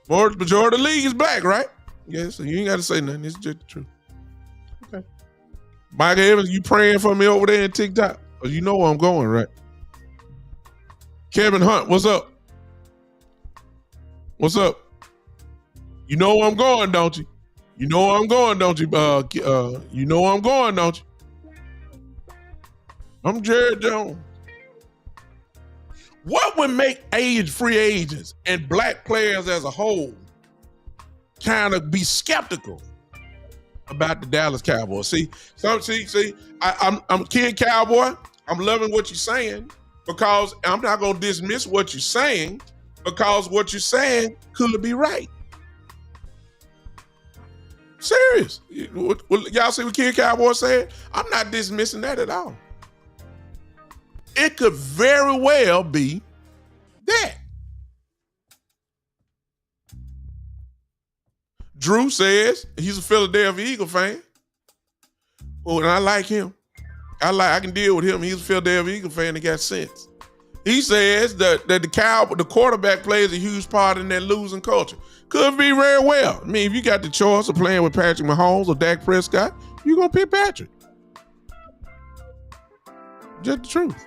Majority of the league is black, right? Yeah, so you ain't got to say nothing. It's just the truth. Okay. Mike Evans, you praying for me over there in TikTok? Because you know where I'm going, right? Kevin Hunt, what's up? What's up? You know where I'm going, don't you? You know where I'm going, don't you? You know where I'm going, don't you? I'm Jerry Jones. What would make free agents and black players as a whole kind of be skeptical about the Dallas Cowboys? See, I'm Kid Cowboy. I'm loving what you're saying because I'm not going to dismiss what you're saying because what you're saying could be right. Serious. Y'all see what Kid Cowboy said? I'm not dismissing that at all. It could very well be that. Drew says he's a Philadelphia Eagle fan. Well, and I like him. I can deal with him. He's a Philadelphia Eagle fan that got sense. He says that the quarterback plays a huge part in that losing culture. Could be very well. I mean, if you got the choice of playing with Patrick Mahomes or Dak Prescott, you're going to pick Patrick. Just the truth.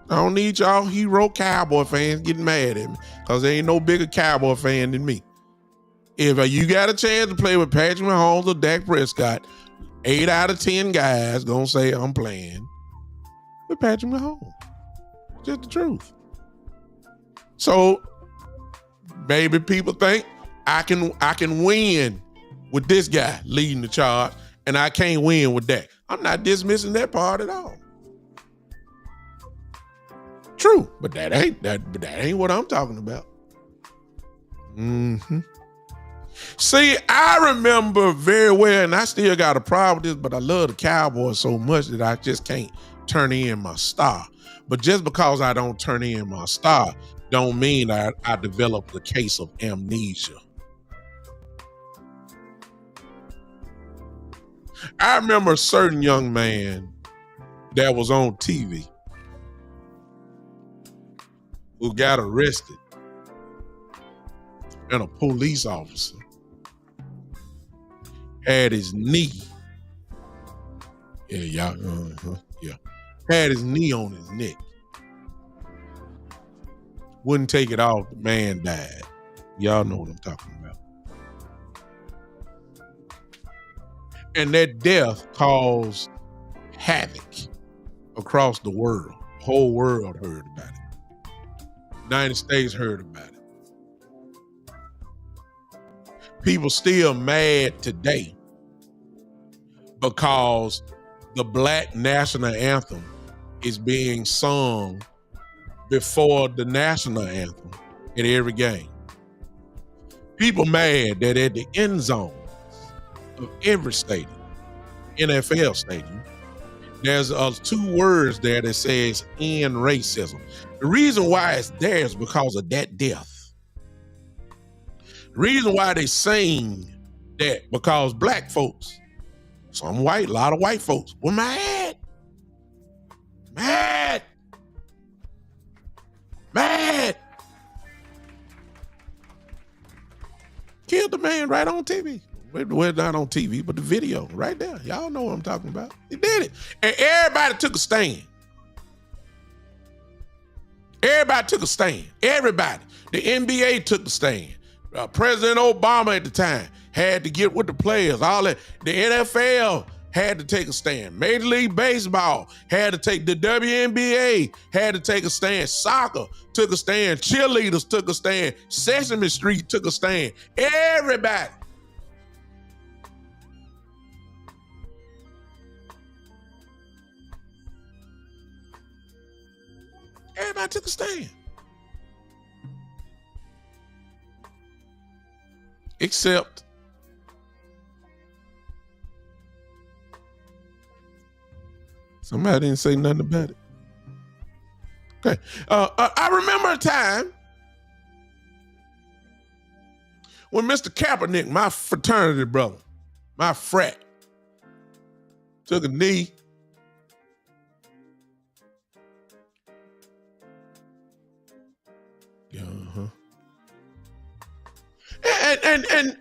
I don't need y'all hero Cowboy fans getting mad at me because there ain't no bigger Cowboy fan than me. If you got a chance to play with Patrick Mahomes or Dak Prescott, 8 out of 10 guys gonna say I'm playing with Patrick Mahomes. Just the truth. So maybe people think I can win with this guy leading the charge, and I can't win with that. I'm not dismissing that part at all. True, but that ain't what I'm talking about. Mm-hmm. See, I remember very well, and I still got a problem with this, but I love the Cowboys so much that I just can't turn in my star. But just because I don't turn in my star, don't mean I developed a case of amnesia. I remember a certain young man that was on TV who got arrested, and a police officer had his knee. Yeah, y'all. Had his knee on his neck. Wouldn't take it off. The man died. Y'all know what I'm talking about. And that death caused havoc across the world. The whole world heard about it. United States heard about it. People still mad today because the Black national anthem is being sung before the national anthem at every game. People mad that at the end zones of every stadium, NFL stadium, there's 2 words there that says end racism. The reason why it's there is because of that death. The reason why they sing that, because black folks, some white, a lot of white folks were mad. Killed the man right on TV. Well, not on TV, but the video right there. Y'all know what I'm talking about. He did it. And everybody took a stand. Everybody. The NBA took a stand. President Obama at the time had to get with the players. All that. The NFL had to take a stand. Major League Baseball had to take, the WNBA had to take a stand. Soccer took a stand. Cheerleaders took a stand. Sesame Street took a stand. Everybody. Everybody took a stand. Except somebody didn't say nothing about it. Okay. I remember a time when Mr. Kaepernick, my fraternity brother, my frat, took a knee.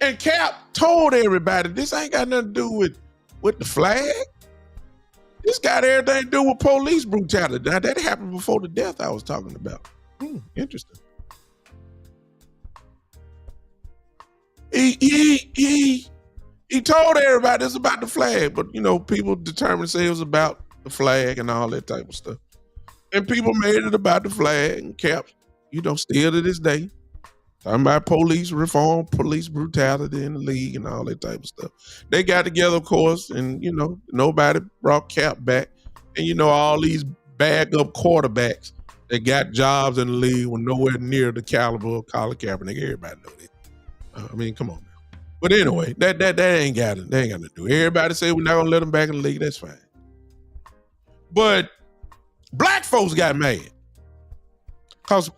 And Cap told everybody this ain't got nothing to do with the flag. This got everything to do with police brutality. Now that happened before the death I was talking about. Interesting. He told everybody it's about the flag, but people determined to say it was about the flag and all that type of stuff. And people made it about the flag, and Cap, still to this day, talking about police reform, police brutality in the league and all that type of stuff. They got together, of course, and, nobody brought Cap back. And, all these bag-up quarterbacks that got jobs in the league were nowhere near the caliber of Colin Kaepernick. Everybody know that. Come on now. But anyway, that ain't got it. They ain't got nothing to do. Everybody say we're not going to let them back in the league. That's fine. But black folks got mad. Because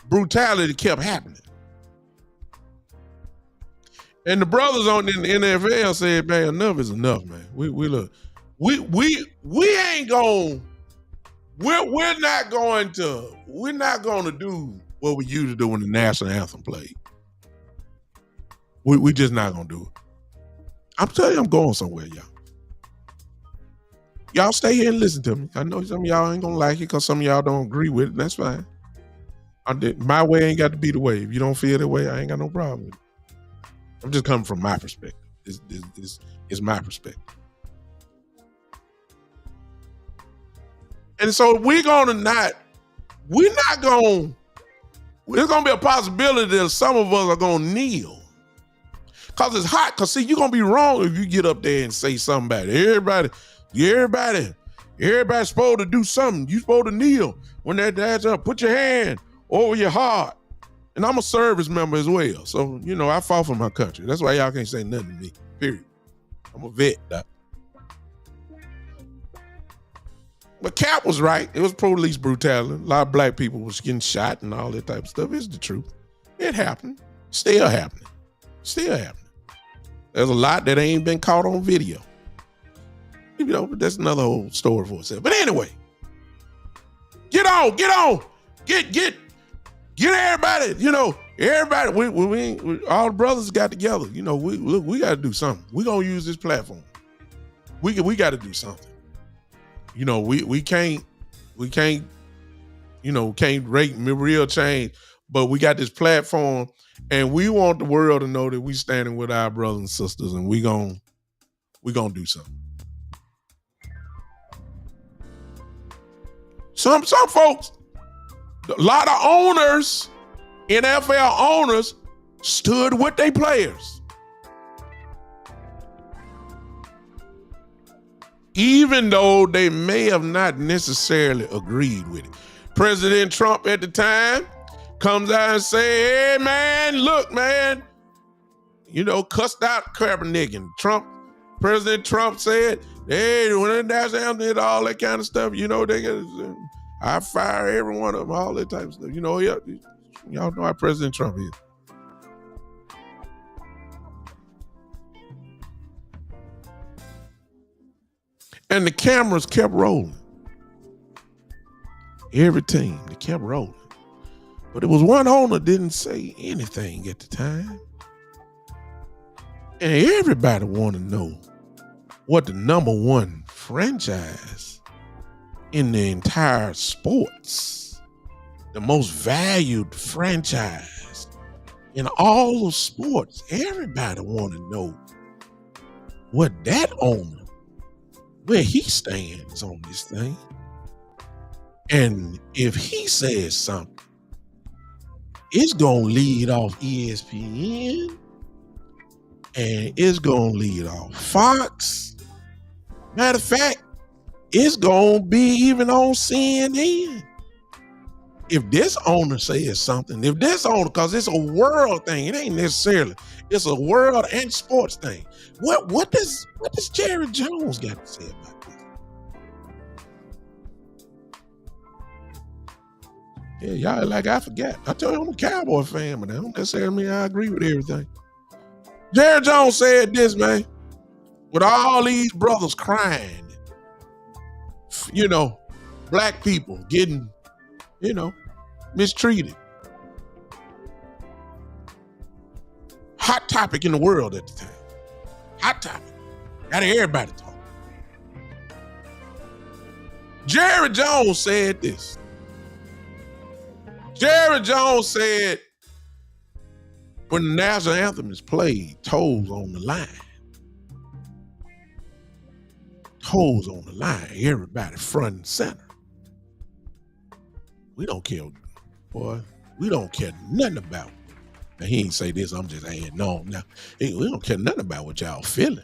brutality kept happening. And the brothers on the NFL said, man, enough is enough, man. We ain't going, we're not going to do what we used to do when the national anthem played. We just not going to do it. I'm telling you, I'm going somewhere, y'all. Y'all stay here and listen to me. I know some of y'all ain't going to like it because some of y'all don't agree with it. That's fine. My way ain't got to be the way. If you don't feel that way, I ain't got no problem with it. I'm just coming from my perspective. It's my perspective. And so there's gonna be a possibility that some of us are gonna kneel. Cause it's hot. Cause see, you're gonna be wrong if you get up there and say something about it. Everybody's supposed to do something. You supposed to kneel when that's up. Put your hand over your heart. And I'm a service member as well. So, I fought for my country. That's why y'all can't say nothing to me, period. I'm a vet, doc. But Cap was right. It was police brutality. A lot of black people was getting shot and all that type of stuff. It's the truth. It happened. Still happening. There's a lot that ain't been caught on video. But that's another whole story for itself. But anyway, get on. Get everybody, everybody, we all the brothers got together. We got to do something. We're going to use this platform. We got to do something. We can't rate real change, but we got this platform and we want the world to know that we standing with our brothers and sisters and we going to do something. Some folks, a lot of owners, NFL owners, stood with their players. Even though they may have not necessarily agreed with it. President Trump at the time comes out and say, hey, man, look, man, cussed out Kaepernick. And President Trump said, hey, when that's happening, all that kind of stuff, I fire every one of them, all that type of stuff. Y'all know how President Trump is. And the cameras kept rolling. Every team, they kept rolling. But it was one owner didn't say anything at the time. And everybody want to know what the number one franchise in the entire sports, the most valued franchise in all of sports. Everybody want to know what that owner, where he stands on this thing. And if he says something, it's going to lead off ESPN and it's going to lead off Fox. Matter of fact, it's going to be even on CNN. If this owner says something, because it's a world thing, it ain't necessarily, it's a world and sports thing. What does Jerry Jones got to say about this? Yeah, y'all I forgot. I told you I'm a Cowboy fan, but that don't necessarily mean I agree with everything. Jerry Jones said this, man, with all these brothers crying, black people getting, mistreated. Hot topic in the world at the time. Hot topic. Got everybody talking. Jerry Jones said this. Jerry Jones said, when the national anthem is played, toes on the line. Toes on the line. Everybody front and center. We don't care, boy. We don't care nothing about. Now, he ain't say this, I'm just adding on. Now, we don't care nothing about what y'all feeling.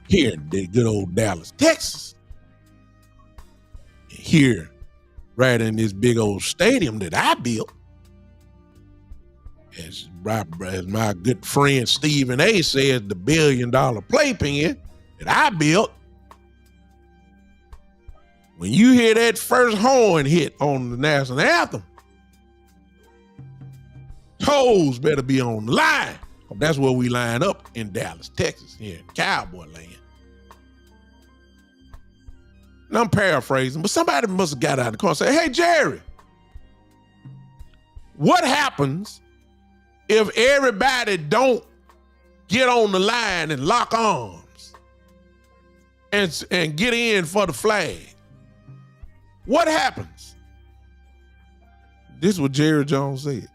Here in the good old Dallas, Texas. Here, right in this big old stadium that I built. As my good friend Stephen A. says, the $1 billion playpen that I built. When you hear that first horn hit on the national anthem, toes better be on the line. That's where we line up in Dallas, Texas, here in Cowboy land. And I'm paraphrasing, but somebody must have got out of the car and said, hey, Jerry, what happens if everybody don't get on the line and lock arms and get in for the flag? What happens? This is what Jerry Jones said.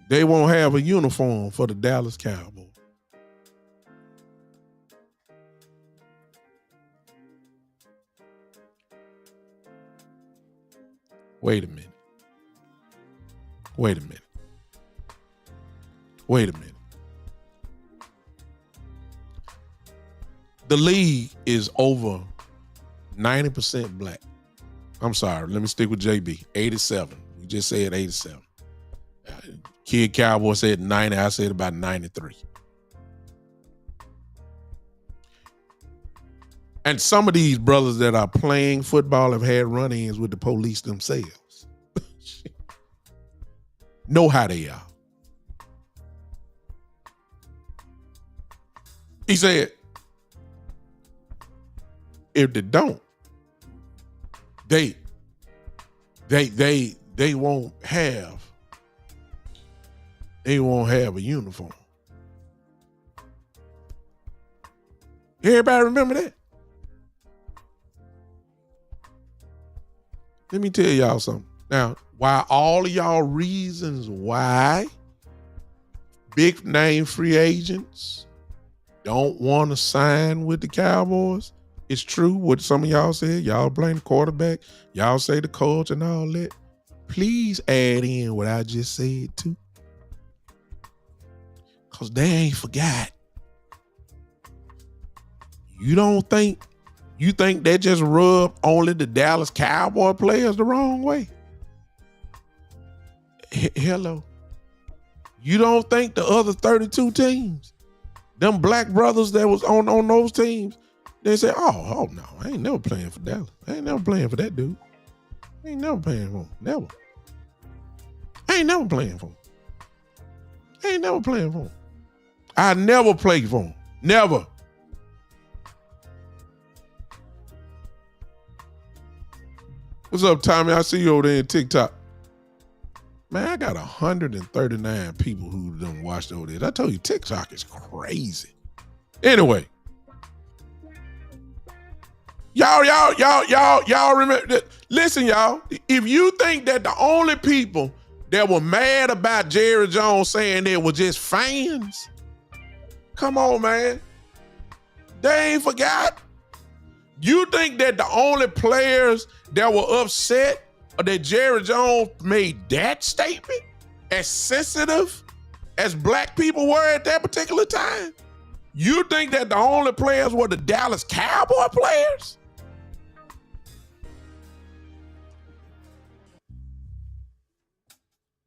They won't have a uniform for the Dallas Cowboys. Wait a minute. Wait a minute. Wait a minute. The league is over 90% black. I'm sorry. Let me stick with JB. 87. We just said 87. Kid Cowboy said 90. I said about 93. And some of these brothers that are playing football have had run-ins with the police themselves. Know how they are. He said, if they don't, they won't have a uniform. Everybody remember that? Let me tell y'all something. Now, why all of y'all reasons why big name free agents don't want to sign with the Cowboys, it's true what some of y'all said. Y'all blame the quarterback. Y'all say the coach and all that. Please add in what I just said too. Because they ain't forgot. You think they just rub only the Dallas Cowboy players the wrong way? Hello. You don't think the other 32 teams, them black brothers that was on those teams, they say, oh no, I ain't never playing for Dallas. I ain't never playing for that dude. I ain't never playing for him. Never. I ain't never playing for him. I ain't never playing for him. I never played for him. Never. What's up, Tommy? I see you over there in TikTok. Man, I got 139 people who done watched over there. I told you, TikTok is crazy. Anyway. Y'all remember that? Listen, y'all, if you think that the only people that were mad about Jerry Jones saying they were just fans, come on, man. They ain't forgot. You think that the only players that were upset or that Jerry Jones made that statement as sensitive as black people were at that particular time? You think that the only players were the Dallas Cowboy players?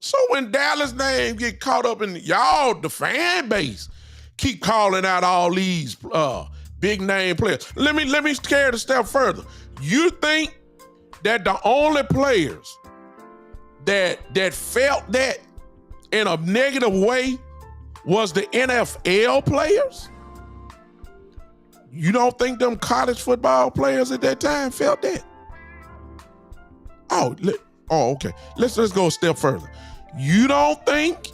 So when Dallas name get caught up in y'all, the fan base, keep calling out all these big name players. Let me carry it a step further. You think that the only players that felt that in a negative way was the NFL players? You don't think them college football players at that time felt that? Oh, okay. Let's go a step further. You don't think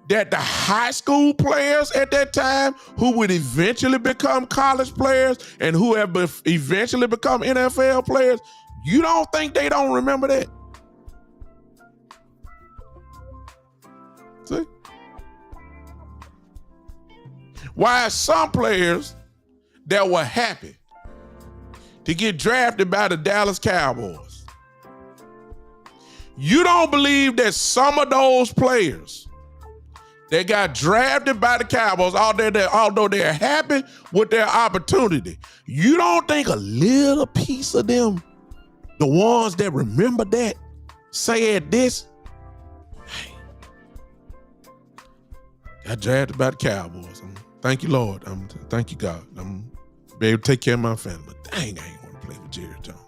that the high school players at that time who would eventually become college players and who have eventually become NFL players, you don't think they don't remember that? See? Why some players that were happy to get drafted by the Dallas Cowboys, you don't believe that some of those players that got drafted by the Cowboys, although they're happy with their opportunity, you don't think a little piece of them, the ones that remember that, said this, hey, got drafted by the Cowboys. Thank you, Lord. Thank you, God. I'm be able to take care of my family. But dang, I ain't want to play with Jerry Jones.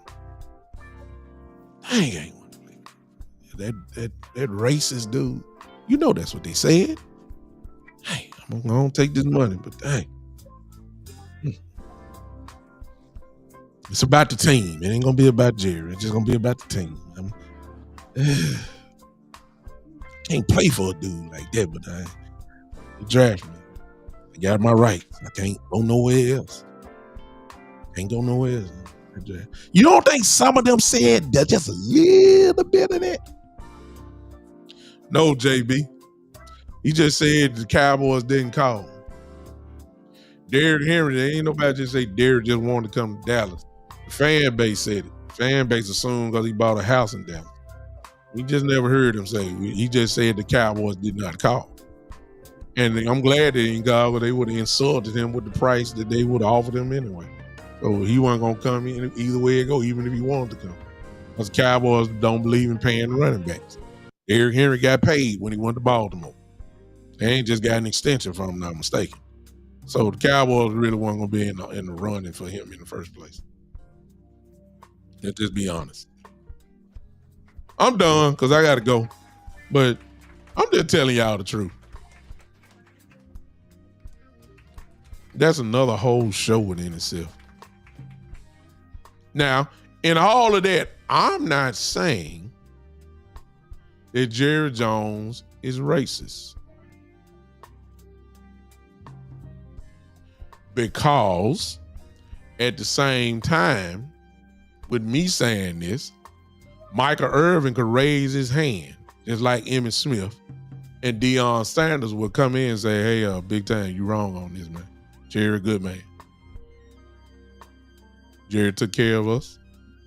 Dang, I ain't want to play with that racist dude. You know that's what they said. Hey, I'm gonna take this money, but dang. It's about the team. It ain't gonna be about Jerry. It's just gonna be about the team. Can't play for a dude like that, but he drafted me. I got my rights. I can't go nowhere else. Can't go nowhere else. You don't think some of them said that just a little bit of that. No, JB. He just said the Cowboys didn't call him. Derrick Henry, there ain't nobody just say Derrick just wanted to come to Dallas. The fan base said it. The fan base assumed because he bought a house in Dallas. We just never heard him say it. He just said the Cowboys did not call. And I'm glad they didn't call, because they would have insulted him with the price that they would have offered him anyway. So he wasn't going to come in either way it go, even if he wanted to come. Because the Cowboys don't believe in paying the running backs. Derrick Henry got paid when he went to Baltimore. They ain't just got an extension, if I'm not mistaken. So the Cowboys really weren't going to be in the running for him in the first place. Let's just be honest. I'm done because I got to go. But I'm just telling y'all the truth. That's another whole show within itself. Now, in all of that, I'm not saying that Jerry Jones is racist. Because at the same time, with me saying this, Michael Irvin could raise his hand, just like Emmitt Smith, and Deion Sanders would come in and say, hey, big time, you wrong on this, man. Jerry, good man. Jerry took care of us.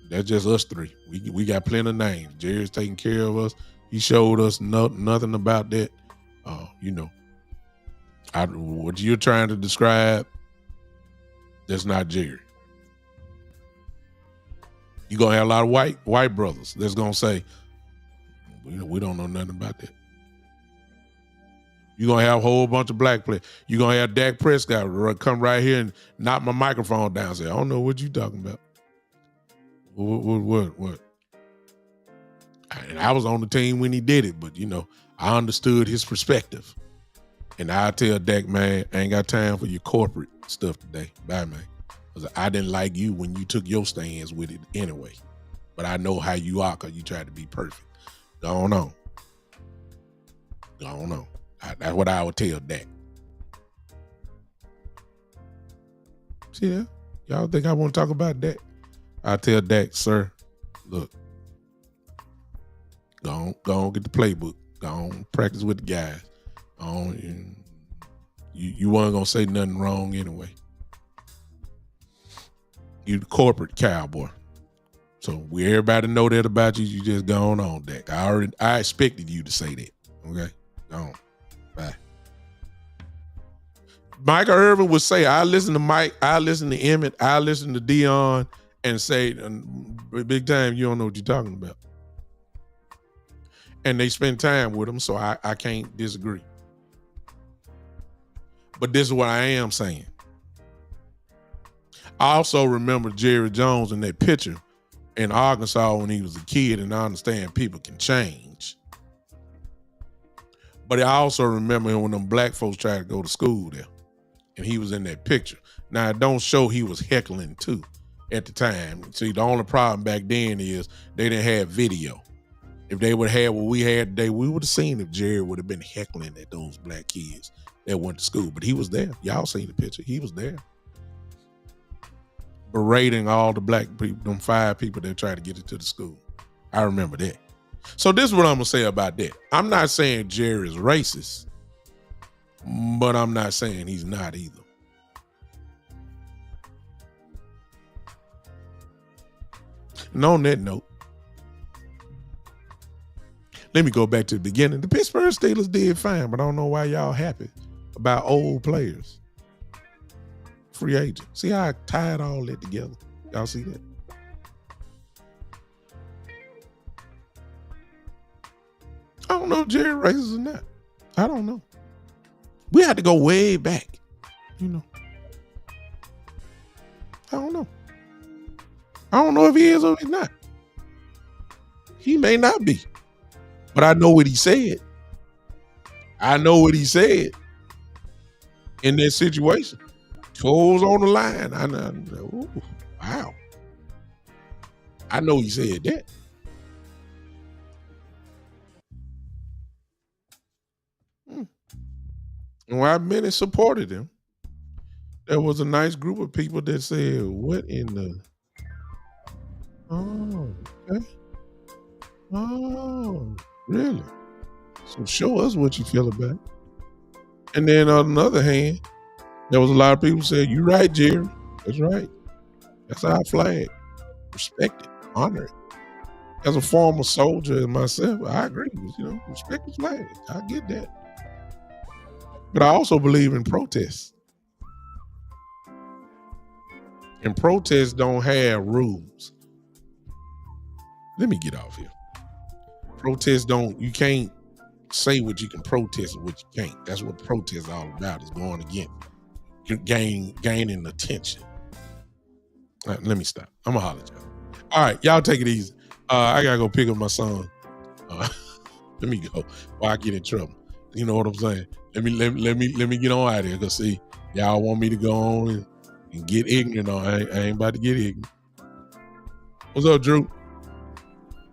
That's just us three. We got plenty of names. Jerry's taking care of us. He showed us nothing about that. What you're trying to describe, that's not Jerry. You're going to have a lot of white brothers that's going to say, we don't know nothing about that. You're going to have a whole bunch of black players. You're going to have Dak Prescott come right here and knock my microphone down and say, I don't know what you're talking about. What? And I was on the team when he did it, but, I understood his perspective. And I tell Dak, man, I ain't got time for your corporate stuff today. Bye, man. Because I didn't like you when you took your stands with it anyway. But I know how you are because you tried to be perfect. Go on. That's what I would tell Dak. See that? Y'all think I want to talk about Dak? I tell Dak, sir, look, go on, get the playbook. Go on, practice with the guys. You weren't going to say nothing wrong anyway. You the corporate cowboy. So everybody know that about you. You just gone on, Dak. I expected you to say that. Okay? Go on. Bye. Michael Irvin would say, I listen to Mike, I listen to Emmett, I listen to Deion, and say, big time, you don't know what you're talking about. And they spend time with him, so I can't disagree. But this is what I am saying. I also remember Jerry Jones in that picture in Arkansas when he was a kid, and I understand people can change. But I also remember when them black folks tried to go to school there, and he was in that picture. Now, it don't show he was heckling too at the time. See, the only problem back then is they didn't have video. If they would have had what we had today, we would have seen if Jerry would have been heckling at those black kids that went to school. But he was there. Y'all seen the picture. He was there. Berating all the black people, them 5 people that tried to get into the school. I remember that. So this is what I'm going to say about that. I'm not saying Jerry is racist, but I'm not saying he's not either. And on that note, let me go back to the beginning. The Pittsburgh Steelers did fine, but I don't know why y'all happy about old players. Free agent. See how I tied all that together? Y'all see that? I don't know if Jerry racist or not. I don't know. We had to go way back. I don't know. I don't know if he is or he's not. He may not be. But I know what he said. I know what he said in that situation. Toes on the line. I know. Ooh, wow. I know he said that. And while many supported him, there was a nice group of people that said, what in the... Oh, okay. Oh, really? So show us what you feel about it. And then on the other hand, there was a lot of people said, "You right, Jerry. That's right. That's our flag. Respect it, honor it." As a former soldier myself, I agree with respect the flag. I get that. But I also believe in protests. And protests don't have rules. Let me get off here. Protests you can't say what you can protest and what you can't. That's what protests all about, is going against gaining attention. All right, let me stop. I'm gonna holler at y'all. All right, y'all take it easy. I gotta go pick up my son. Let me go while I get in trouble. You know what I'm saying? Let me get on out of here. Cause see, y'all want me to go on and get ignorant. I ain't about to get ignorant. What's up, Drew?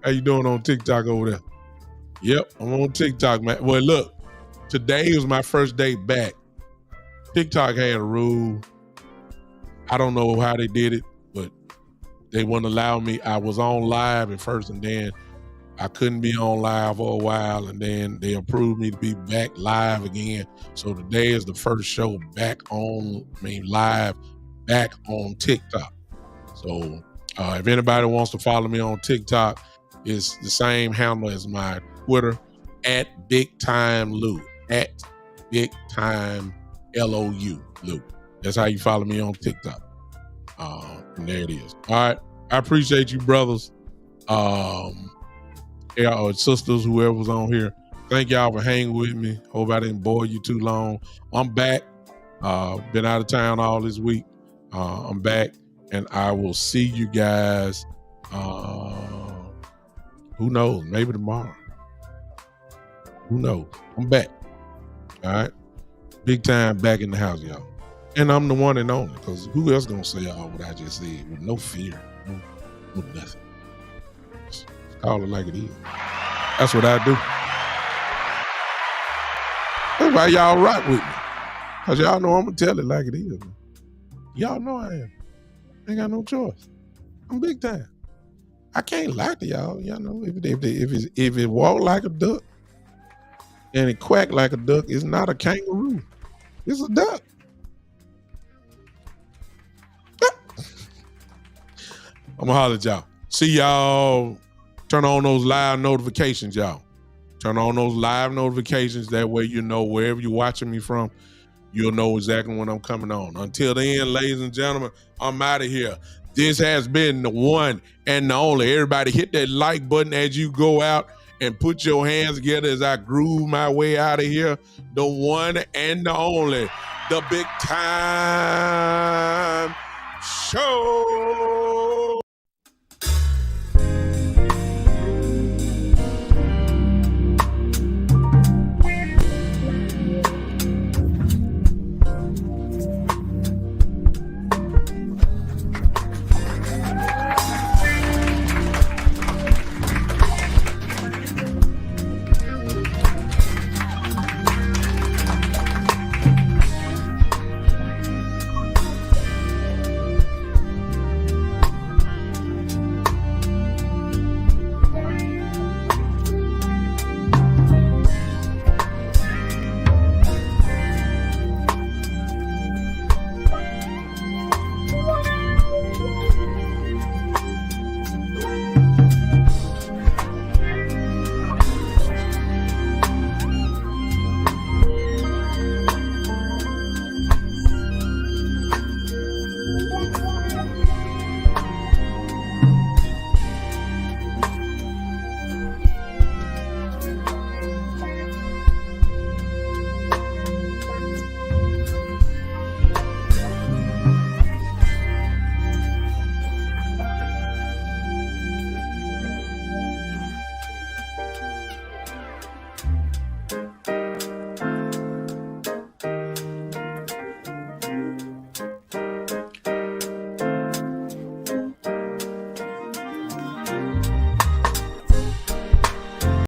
How you doing on TikTok over there? Yep, I'm on TikTok, man. Well, look, today was my first day back. TikTok had a rule. I don't know how they did it, but they wouldn't allow me. I was on live at first, and then I couldn't be on live for a while, and then they approved me to be back live again. So today is the first show back on, live, back on TikTok. So if anybody wants to follow me on TikTok, it's the same handle as my Twitter, at Big Time Lou, at Big Time LOU, Lou. That's how you follow me on TikTok. And there it is. All right. I appreciate you, brothers. Sisters, whoever was on here. Thank y'all for hanging with me. Hope I didn't bore you too long. I'm back. Been out of town all this week. I'm back, and I will see you guys. Who knows? Maybe tomorrow. Who knows? I'm back. All right. Big time back in the house, y'all. And I'm the one and only, because who else gonna say all what I just said with no fear, no nothing. Just call it like it is. That's what I do. That's why y'all rock with me, because y'all know I'm gonna tell it like it is. Y'all know I am. Ain't got no choice. I'm big time. I can't lie to y'all. Y'all know if it walk like a duck and it quack like a duck, it's not a kangaroo. It's a duck. I'm gonna holler at y'all. See y'all. Turn on those live notifications, y'all. Turn on those live notifications. That way you know wherever you're watching me from, you'll know exactly when I'm coming on. Until then, ladies and gentlemen, I'm out of here. This has been the one and the only. Everybody hit that like button as you go out and put your hands together as I groove my way out of here. The one and the only, the Big Time Show.